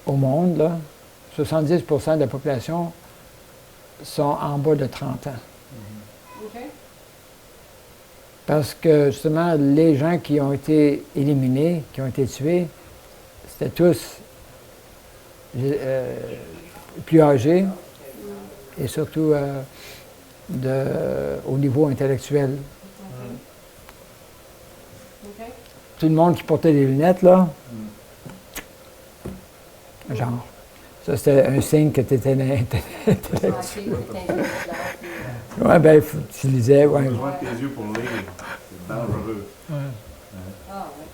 au monde, là. 70% de la population sont en bas de 30 ans. OK? Parce que justement, les gens qui ont été éliminés, qui ont été tués, c'était tous plus âgés et surtout au niveau intellectuel. OK? Tout le monde qui portait des lunettes, là, genre, ça c'était un signe que tu étais intellectuel. Oui, bien, tu lisais, Tu as oui. besoin de tes yeux pour lire. C'est dangereux. Ah, oui.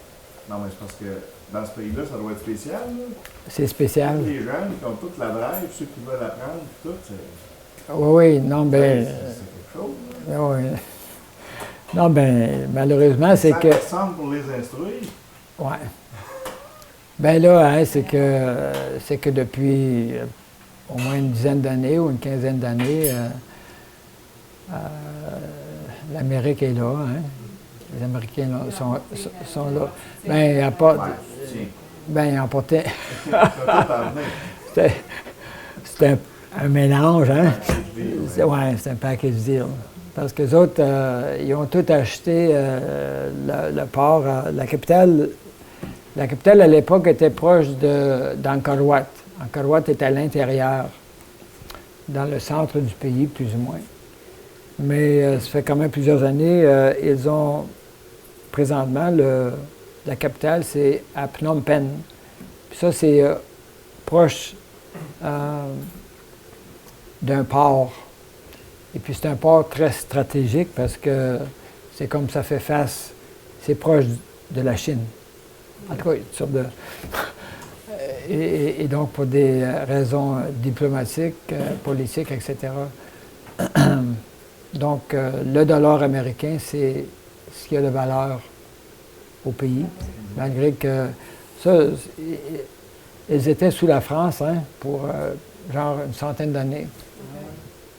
Non, mais c'est parce que dans ce pays-là, ça doit être spécial. Là. C'est spécial. Les jeunes qui ont toute la drive, ceux qui veulent apprendre, tout, c'est Oui, oui, non, ben, quelque chose. oui. Non, ben, malheureusement, c'est Ça que... ressemble pour les instruire. Oui. Ben là, hein, c'est que depuis au moins une dizaine d'années ou une quinzaine d'années, l'Amérique est là, hein. Les Américains là, sont là. C'est- Ben, il n'y a pas... Ouais, tiens. Ben, ils emportaient... Ça a tout amené. C'était un mélange, hein? Ouais. Oui, c'est un package deal. Parce que les autres, ils ont tout acheté le port. La capitale à l'époque était proche d'Angkor Wat. Angkor Wat est à l'intérieur, dans le centre du pays, plus ou moins. Mais ça fait quand même plusieurs années, ils ont, présentement, la capitale, c'est à Phnom Penh. Puis ça, c'est proche d'un port. Et puis c'est un port très stratégique parce que c'est comme ça fait face, c'est proche de la Chine. En tout cas, une sorte de... Et donc pour des raisons diplomatiques, politiques, etc. Donc le dollar américain, c'est ce qui a de valeur au pays, malgré que ça, ils étaient sous la France hein, pour genre une centaine d'années.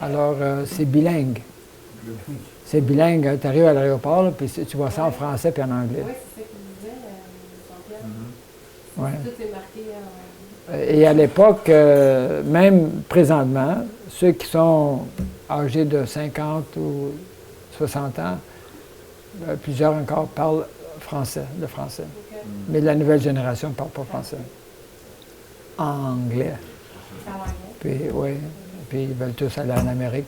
Alors, c'est bilingue. C'est bilingue. Tu arrives à l'aéroport, là, puis tu vois ça en français puis en anglais. Oui, c'est ça qu'il disait, Jean-Pierre. Ouais. Tout est marqué en... Et à l'époque, même présentement, ceux qui sont âgés de 50 ou 60 ans, plusieurs encore parlent français, le français. Okay. Mais la nouvelle génération ne parle pas français. Anglais. Ça va bien. Puis, oui. Puis ils veulent tous aller en Amérique.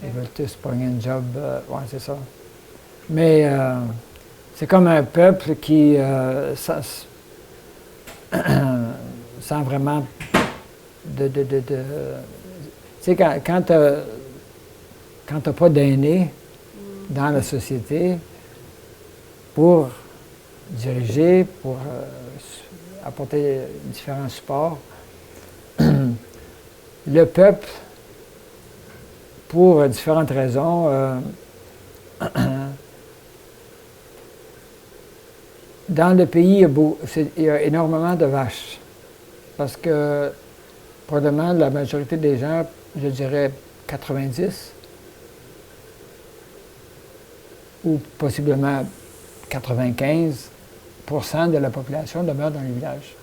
Ils veulent tous pogner un job. Oui, c'est ça. Mais c'est comme un peuple qui sans vraiment tu sais, quand tu n'as pas d'aînés dans la société pour diriger, pour apporter différents supports, le peuple, pour différentes raisons, dans le pays, il y a énormément de vaches. Parce que, probablement, la majorité des gens, je dirais 90, ou possiblement 95% de la population demeure dans les villages.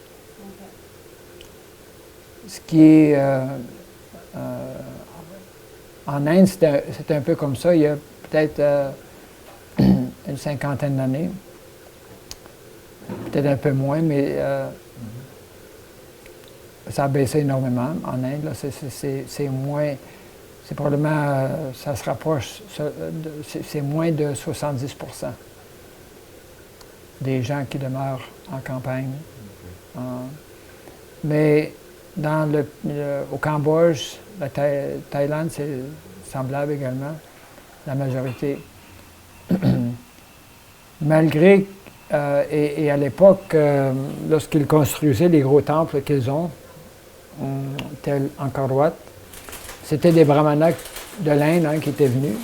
Ce qui est... en Inde, c'est un peu comme ça, il y a peut-être une cinquantaine d'années. Peut-être un peu moins, mais ça a baissé énormément en Inde. Là, c'est moins... C'est probablement... ça se rapproche... C'est moins de 70% des gens qui demeurent en campagne. Mais au Cambodge, la Thaïlande, c'est semblable également, la majorité. Malgré, et à l'époque, lorsqu'ils construisaient les gros temples qu'ils ont, tels Angkor Wat, c'était des brahmanas de l'Inde hein, qui étaient venus.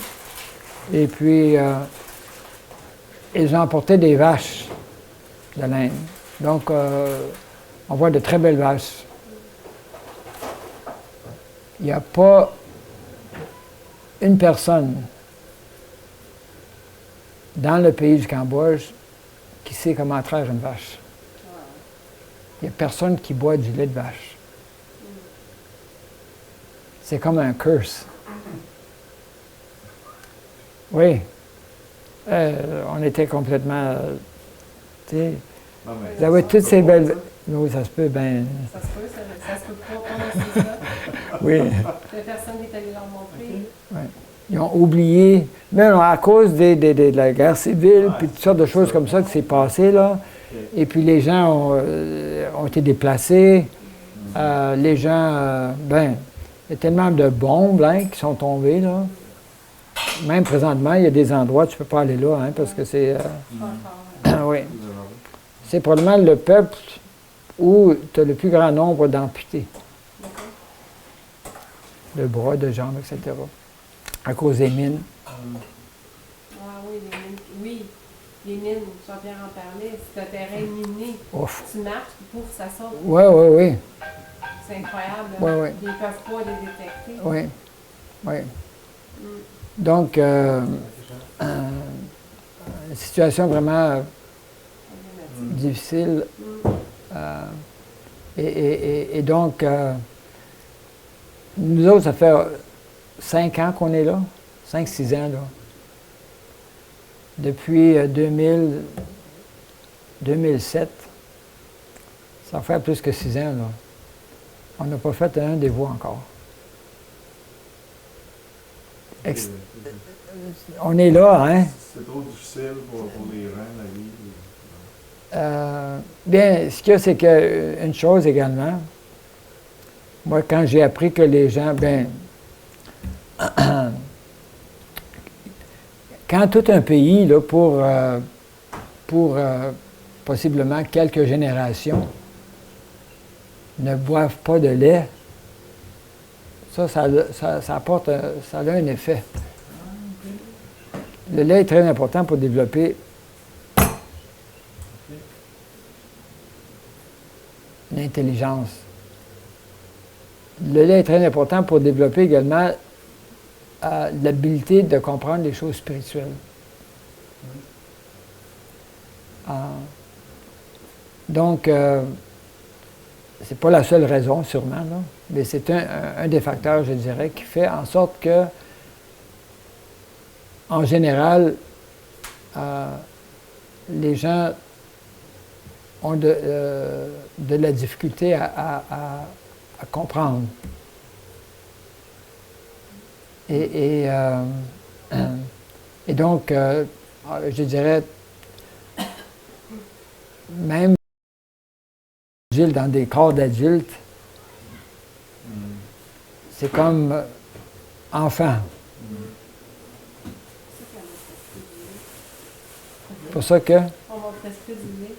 Et puis, ils ont apporté des vaches de l'Inde. Donc, on voit de très belles vaches. Il n'y a pas une personne dans le pays du Cambodge qui sait comment traire une vache. Il n'y a personne qui boit du lait de vache. C'est comme un curse. Oui. On était complètement... tu sais, vous avez toutes ces belles... Oui, ça se peut, ben... Ça se peut, ça se peut pas, comment c'est ça? Oui. La personne qui est allée leur montrer. Oui. Ils ont oublié, même à cause de la guerre civile, puis toutes sortes de choses comme ça qui s'est passé, là. Et puis les gens ont été déplacés. Les gens, ben, il y a tellement de bombes hein, qui sont tombées, là. Même présentement, il y a des endroits, tu ne peux pas aller là, hein, parce que c'est... oui. C'est probablement le peuple où tu as le plus grand nombre d'amputés. De bras, de jambes, etc. À cause des mines. Ah oui, les mines. Oui, les mines, Jean-Pierre en parlait, c'est un terrain miné. Ouf. Tu marches, puis pouf, ça saute. Oui, oui, oui. C'est incroyable. Oui, oui. Ils ne peuvent pas les détecter. Oui, oui. Donc, une situation vraiment problématique. difficile. Mm. Et donc, nous autres, ça fait 5 ans qu'on est là, 5-6 ans là. Depuis 2007, ça fait plus que 6 ans là. On n'a pas fait un des voies encore. Ex- On est là, hein? C'est trop difficile pour les gens, la vie. Bien, ce qu'il y a, c'est qu'une chose également, moi, quand j'ai appris que les gens, ben, quand tout un pays, là, pour possiblement quelques générations, ne boivent pas de lait, ça apporte, ça a un effet. Le lait est très important pour développer l'intelligence. Le lait est très important pour développer également l'habilité de comprendre les choses spirituelles. Donc, c'est pas la seule raison, sûrement, là, mais c'est un des facteurs, je dirais, qui fait en sorte que, en général, les gens ont de la difficulté à comprendre. Et donc, je dirais, même dans des corps d'adultes, c'est comme enfant. C'est pour ça que... On m'a prescrit du lait.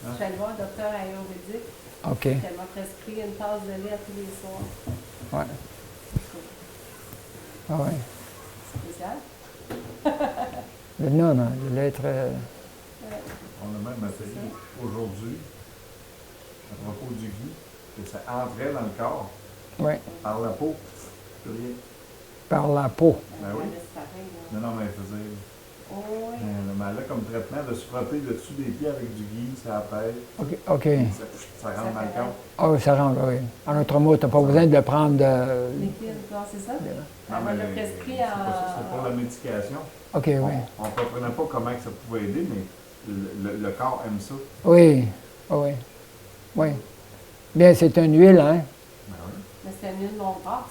Je suis allée voir un docteur ayurvédique. OK. Elle m'a prescrit une tasse de lait à tous les soirs. Ouais. Ah ouais. Spécial. Non, non, le lait est très... On a même essayé aujourd'hui, à propos du ghee, que ça entrait dans le corps, Oui, par la peau. Plus rien. par la peau. Ben oui. Non, non, mais elle faisait. Oh, oui. Mais elle a comme traitement de se frotter le dessus des pieds avec du ghee, ça appelle. OK. OK. Ça rentre dans le corps. Ah oui, ça rentre, oui. En autre mot, tu n'as pas besoin de le prendre de... Liquide, non, c'est ça? Non, Elle m'a mais le prescrit c'est pas ça, c'est pour la médication. OK, oui. On ne comprenait pas comment que ça pouvait aider, mais le corps aime ça. Oui, oui. Oui. Bien, c'est une huile, hein? Ben oui. Mais c'était une huile non grasse.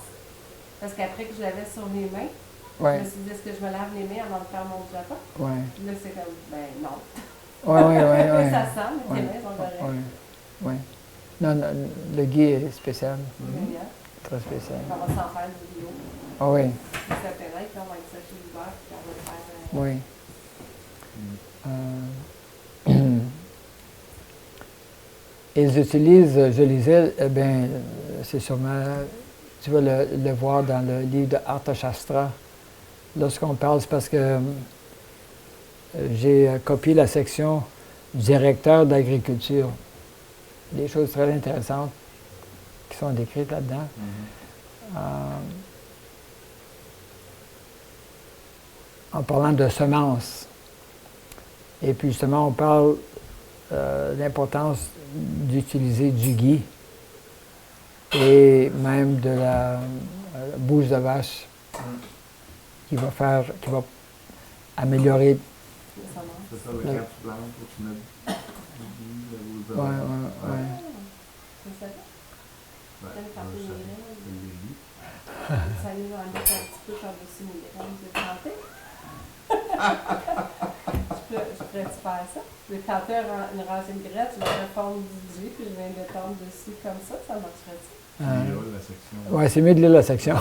Parce qu'après que je l'avais sur les mains, Oui, je me suis dit, est-ce que je me lave les mains avant de faire mon japa? oui. Puis là, c'est comme, ben non. Oui, oui, oui. Ça sent, mais Oui. tes mains sont correctes. Oui, oui. Non, non, le ghee est spécial, Génial. très spécial. On va s'en faire une vidéo. Ah oui, Ça s'appellerait, puis on va être ça chez l'hiver, puis on va le faire. oui. Ils utilisent, je lisais, eh bien, c'est sûrement, tu vas le voir dans le livre de Arthashastra. Lorsqu'on parle, c'est parce que j'ai copié la section directeur d'agriculture. Des choses très intéressantes qui sont décrites là-dedans. En parlant de semences. Et puis justement, on parle de l'importance d'utiliser du ghee et même de la bouse de vache qui va améliorer. C'est ça, quand tu plantes, tu mets du ghee, de l'eau de Ouais, vache. ouais. C'est ça? Ouais, J'aime faire des c'est graines. le ghee. Ça nous en met un petit peu par-dessus mes graines. Je vais tenter. Je pourrais-tu faire ça? Je vais tenter une racine graine, je vais répondre du ghee, puis je vais l'étendre dessus comme ça marcherait-tu? Il y a la section. Ouais, c'est mieux de lire la section.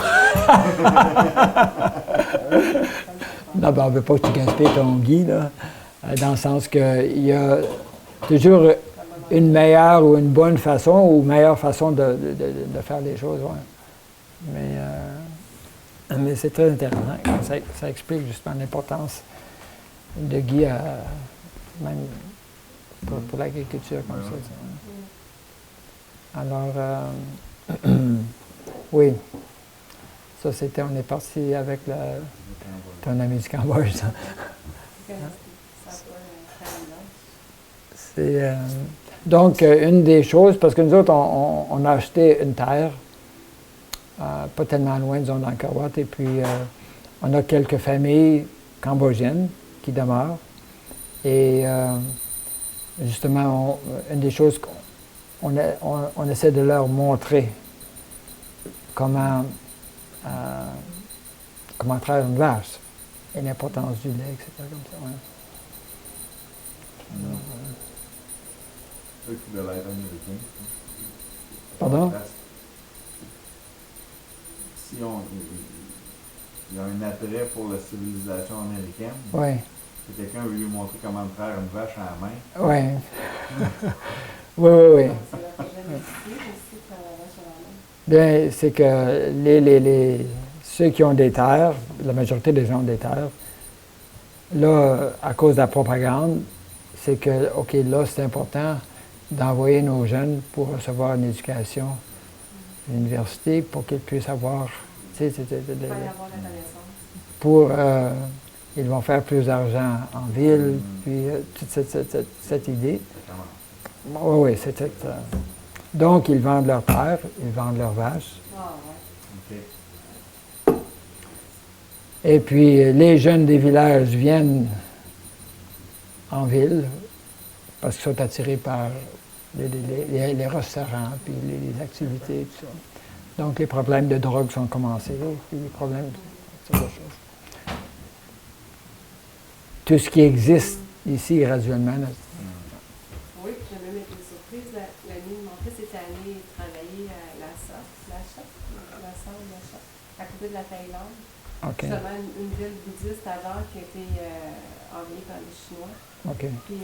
Non, ben, on ne veut pas que tu gaspilles ton ghee, là, dans le sens qu'il y a toujours une meilleure ou une bonne façon ou meilleure façon de faire les choses. Ouais. Mais c'est très intéressant. Ça explique justement l'importance de ghee, même pour l'agriculture comme ça. Alors, oui, ça c'était, on est parti avec ton ami du Cambodge. Ça. Ça Donc, une des choses, parce que nous autres, on a acheté une terre, pas tellement loin, disons, dans le Kawat, et puis on a quelques familles cambodgiennes qui demeurent. Et justement, une des choses on essaie de leur montrer comment traire une vache et l'importance du lait, etc. Comme ça, ouais. Eux qui veulent être américains. Pardon? Si il y a un attrait pour la civilisation américaine, Oui, si quelqu'un veut lui montrer comment traire une vache à la main, oui. Oui, oui, oui. C'est la prochaine ici aussi, quand la vache à la main. Bien, c'est que ceux qui ont des terres, la majorité des gens ont des terres, là, à cause de la propagande, c'est que, OK, là, c'est important d'envoyer nos jeunes pour recevoir une éducation à l'université pour qu'ils puissent avoir, tu sais, Il faut y avoir la connaissance. pour, ils vont faire plus d'argent en ville, puis toute cette idée. comment? Oui, oui, c'est donc, ils vendent leurs terres, ils vendent leurs vaches. Ah, ouais. OK. Et puis, les jeunes des villages viennent en ville parce qu'ils sont attirés par les restaurants, puis les activités, tout ça. Donc, les problèmes de drogue sont commencés, puis les problèmes de choses. Tout ce qui existe ici, graduellement, là, Oui, puis j'ai même été surprise. L'année de mon fils était allé travailler à Lhasa, à côté de la Thaïlande. OK, Justement, une ville bouddhiste avant qui a été envahie par les Chinois. OK, Puis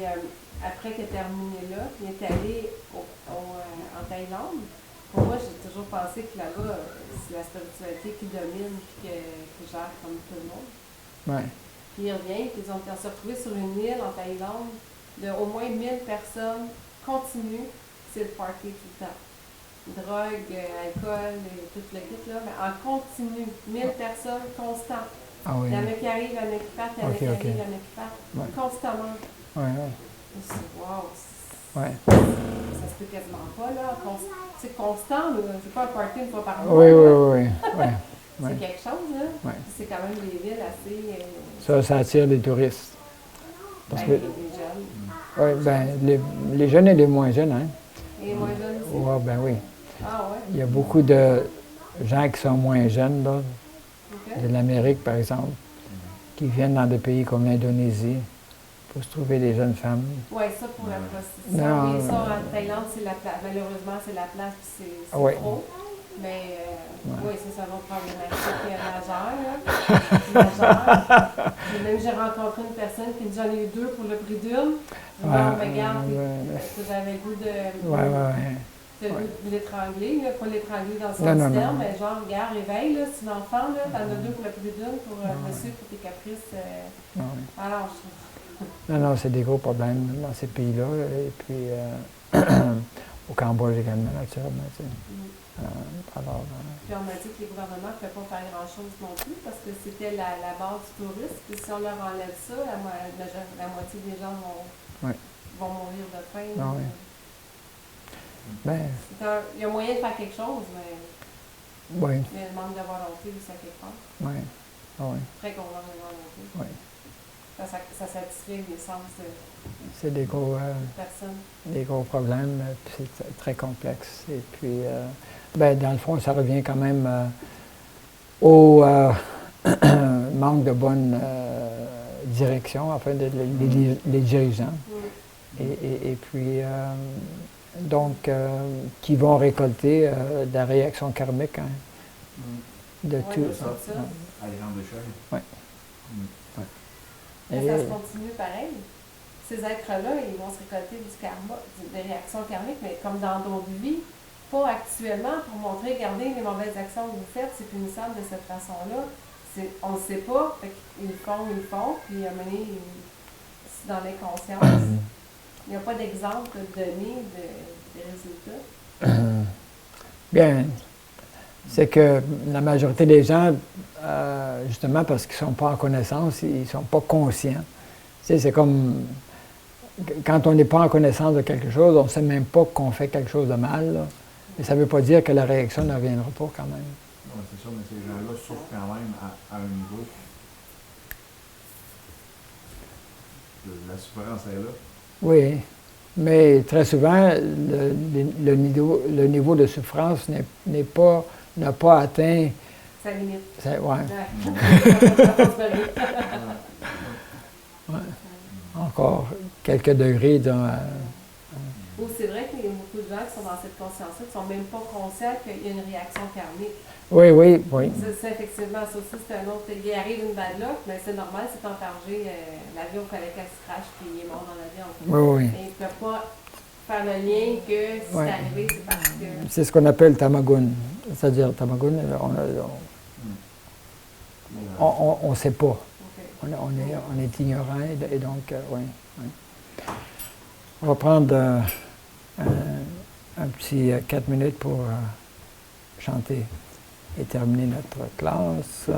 après qu'il ait terminé là, il est allé en Thaïlande. Pour moi, j'ai toujours pensé que là-bas, c'est la spiritualité qui domine et qui gère comme tout le monde. ouais, Puis il revient, puis on s'est retrouvés sur une île en Thaïlande de au moins 1000 personnes continues, c'est le party tout le temps. Drogue, alcool, et tout le kit là, mais en continu, 1000 personnes constantes. ah oui, Il y en a qui arrivent, il y en a qui partent, il y en a Ok, qui ok. arrivent, il y en a qui partent, Ouais. constamment. ouais, ouais, Je me suis dit, wow, ouais. ça se peut quasiment pas là. C'est constant, là. C'est pas un party une fois par mois. Oui, oui, là. oui, oui, ouais. C'est ouais. quelque chose, là. Ouais. Puis c'est quand même des villes assez. Ça attire les touristes. Parce que, les jeunes. ouais, ben, les jeunes et les moins jeunes, hein. Et moins jeunes aussi. Ouais, ben oui. Ah ouais, Il y a beaucoup de gens qui sont moins jeunes, là, ok. de l'Amérique, par exemple, qui viennent dans des pays comme l'Indonésie pour se trouver des jeunes femmes. Oui, ça pour la prostitution. Non, Oui, ça en Thaïlande, c'est la place. Malheureusement, c'est la place, puis c'est Ouais. trop. Mais Ouais. oui, ça va problématique majeure, là. Majeure. Puis même, j'ai rencontré une personne qui me dit j'en ai eu 2 pour le prix d'une. Non, mais regarde, parce que j'avais le goût de. Ouais, ouais, Le goût de l'étrangler, là, pas l'étrangler dans le Non, sens non, du terme, non. mais genre, regarde, réveille, là, c'est une enfant, là, t'en as 2 pour le prix d'une, pour monsieur, pour tes caprices. ouais. Alors, je Non, non, c'est des gros problèmes dans ces pays-là. Et puis, au Cambodge également, naturellement. Tu sais. Alors, Puis on m'a dit que les gouvernements ne pouvaient pas faire grand-chose non plus parce que c'était la base du tourisme. Puis si on leur enlève ça, la moitié des gens vont mourir de faim. Ah oui. Ben, Il y a moyen de faire quelque chose, mais oui, il y a le manque de volonté aussi à quelque part. oui, oui, Très qu'on manque de volonté. oui. Ça satisfait les sens de C'est des gros problèmes, puis c'est très complexe. Et puis, ben, dans le fond, ça revient quand même au manque de bonne direction, enfin, des dirigeants. Et puis, donc, qui vont récolter de la réaction karmique, hein, de Ouais, tout. de ça. À grande échelle. Ouais. Mais ça se continue pareil. Ces êtres-là, ils vont se récolter du karma, des réactions karmiques, mais comme dans d'autres vies, pas actuellement pour montrer, regardez les mauvaises actions que vous faites, c'est punissable de cette façon-là. On ne sait pas, fait ils le font, puis à un moment donné, c'est dans l'inconscience. Il n'y a pas d'exemple donné des résultats. Bien, c'est que la majorité des gens, justement parce qu'ils ne sont pas en connaissance, ils ne sont pas conscients. Tu sais, c'est comme quand on n'est pas en connaissance de quelque chose, on ne sait même pas qu'on fait quelque chose de mal, là. Mais ça ne veut pas dire que la réaction ne reviendra pas quand même. Non, c'est ça, mais ces gens-là souffrent quand même à un niveau. La souffrance est là. Oui, mais très souvent, le niveau de souffrance n'a pas atteint. Ça limite. Ouais. Ouais. Encore quelques degrés Ou c'est vrai qu'il y a beaucoup de gens qui sont dans cette conscience-là, qui ne sont même pas conscients qu'il y a une réaction karmique. Oui. Ça, effectivement, ça aussi, c'est un autre. Il arrive une bad luck, mais c'est normal, c'est entargé. L'avion, il fallait qu'elle se crache, puis il est mort dans l'avion. Oui. Et il ne peut pas faire le lien que si c'est arrivé, c'est parce que. C'est ce qu'on appelle tamagun. C'est-à-dire, tamagun, on ne sait pas. Okay. On est ignorant, et donc, oui. On va prendre un petit 4 minutes pour chanter et terminer notre classe.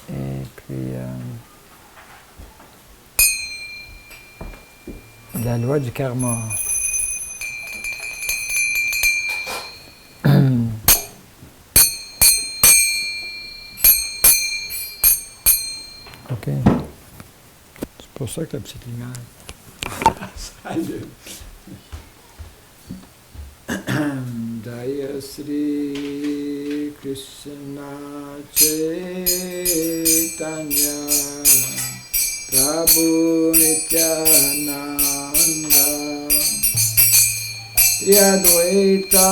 Et puis, la loi du karma. OK. C'est pour ça que la petite lumière. Salut. Jaya Sri Krishna Chaitanya Prabhu Nityananda Shri Advaita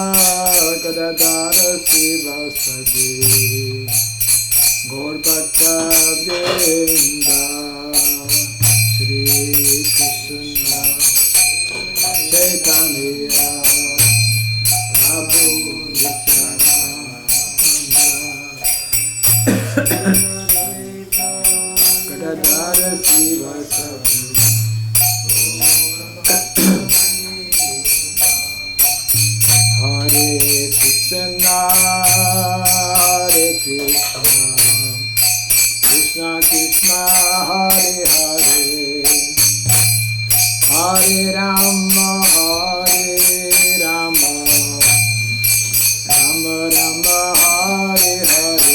Gadadara Sivasadi Gaur Bhakta Vrinda Shri Krishna Chaitanya Prabhu Nityananda Gadadara Sivasadi Hare Krishna Hare Krishna Krishna Krishna Hare Hare Hare Rama Hare Rama Rama Rama Hare Hare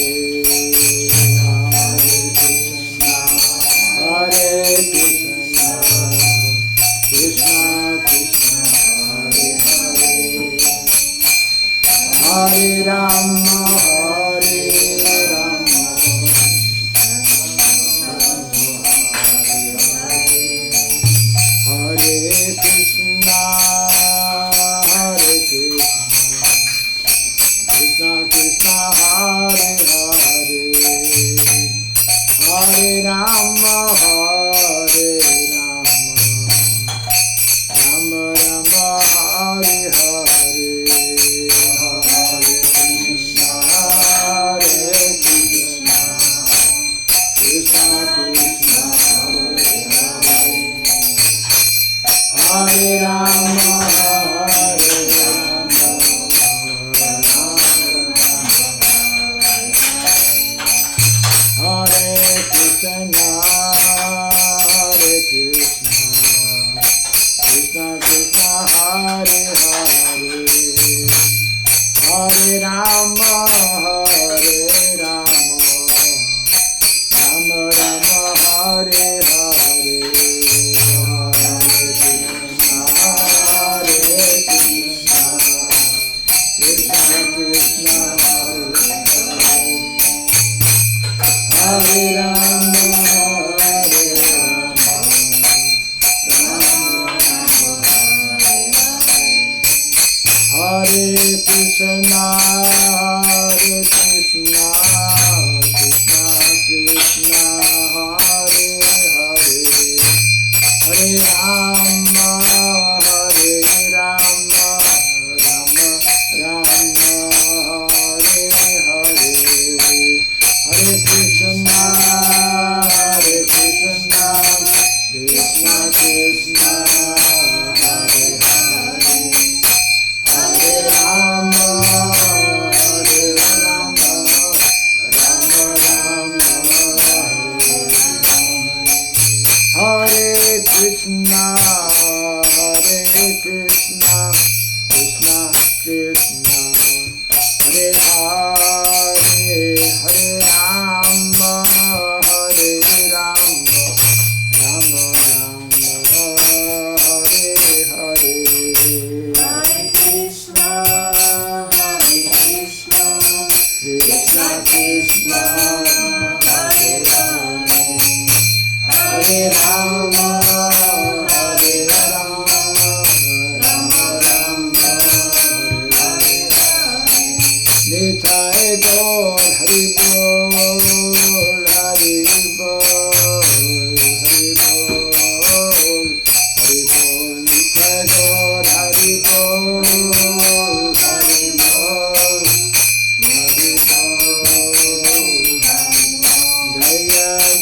Hare Krishna Hare Krishna Krishna Krishna Hare Hare Hare Rama Hare Rama Hare Krishna Hare Krishna Krishna Krishna Hare Hare Hare Rama Hare Rama Rama Rama Hare Hare Hare Krishna Hare Krishna Krishna Krishna Hare Hare Hare Rama Hare Rama Hare Krishna Hare Krishna Krishna Krishna Hare Hare Hare Rama Hare Rama Rama Rama Hare Hare Hare Krishna Hare Krishna Krishna Krishna Hare Hare Hare Rama Hare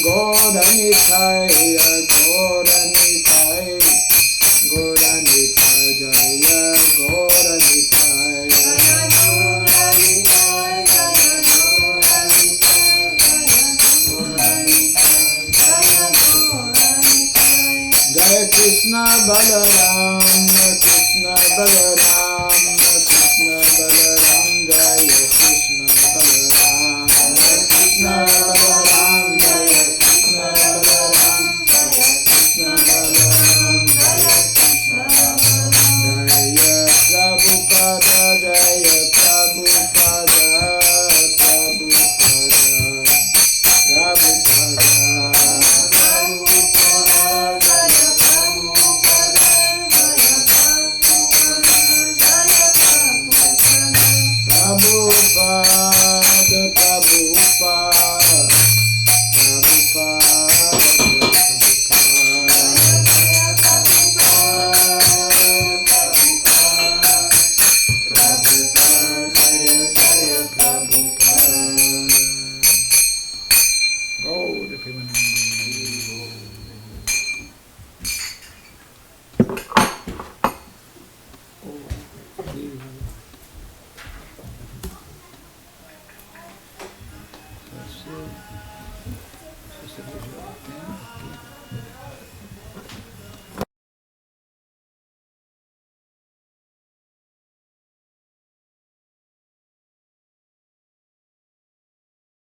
Gauranitai, Gauranitai, Gauranitai, Jaya Gauranitai. Jai Krishna Balaram, Krishna Balaram.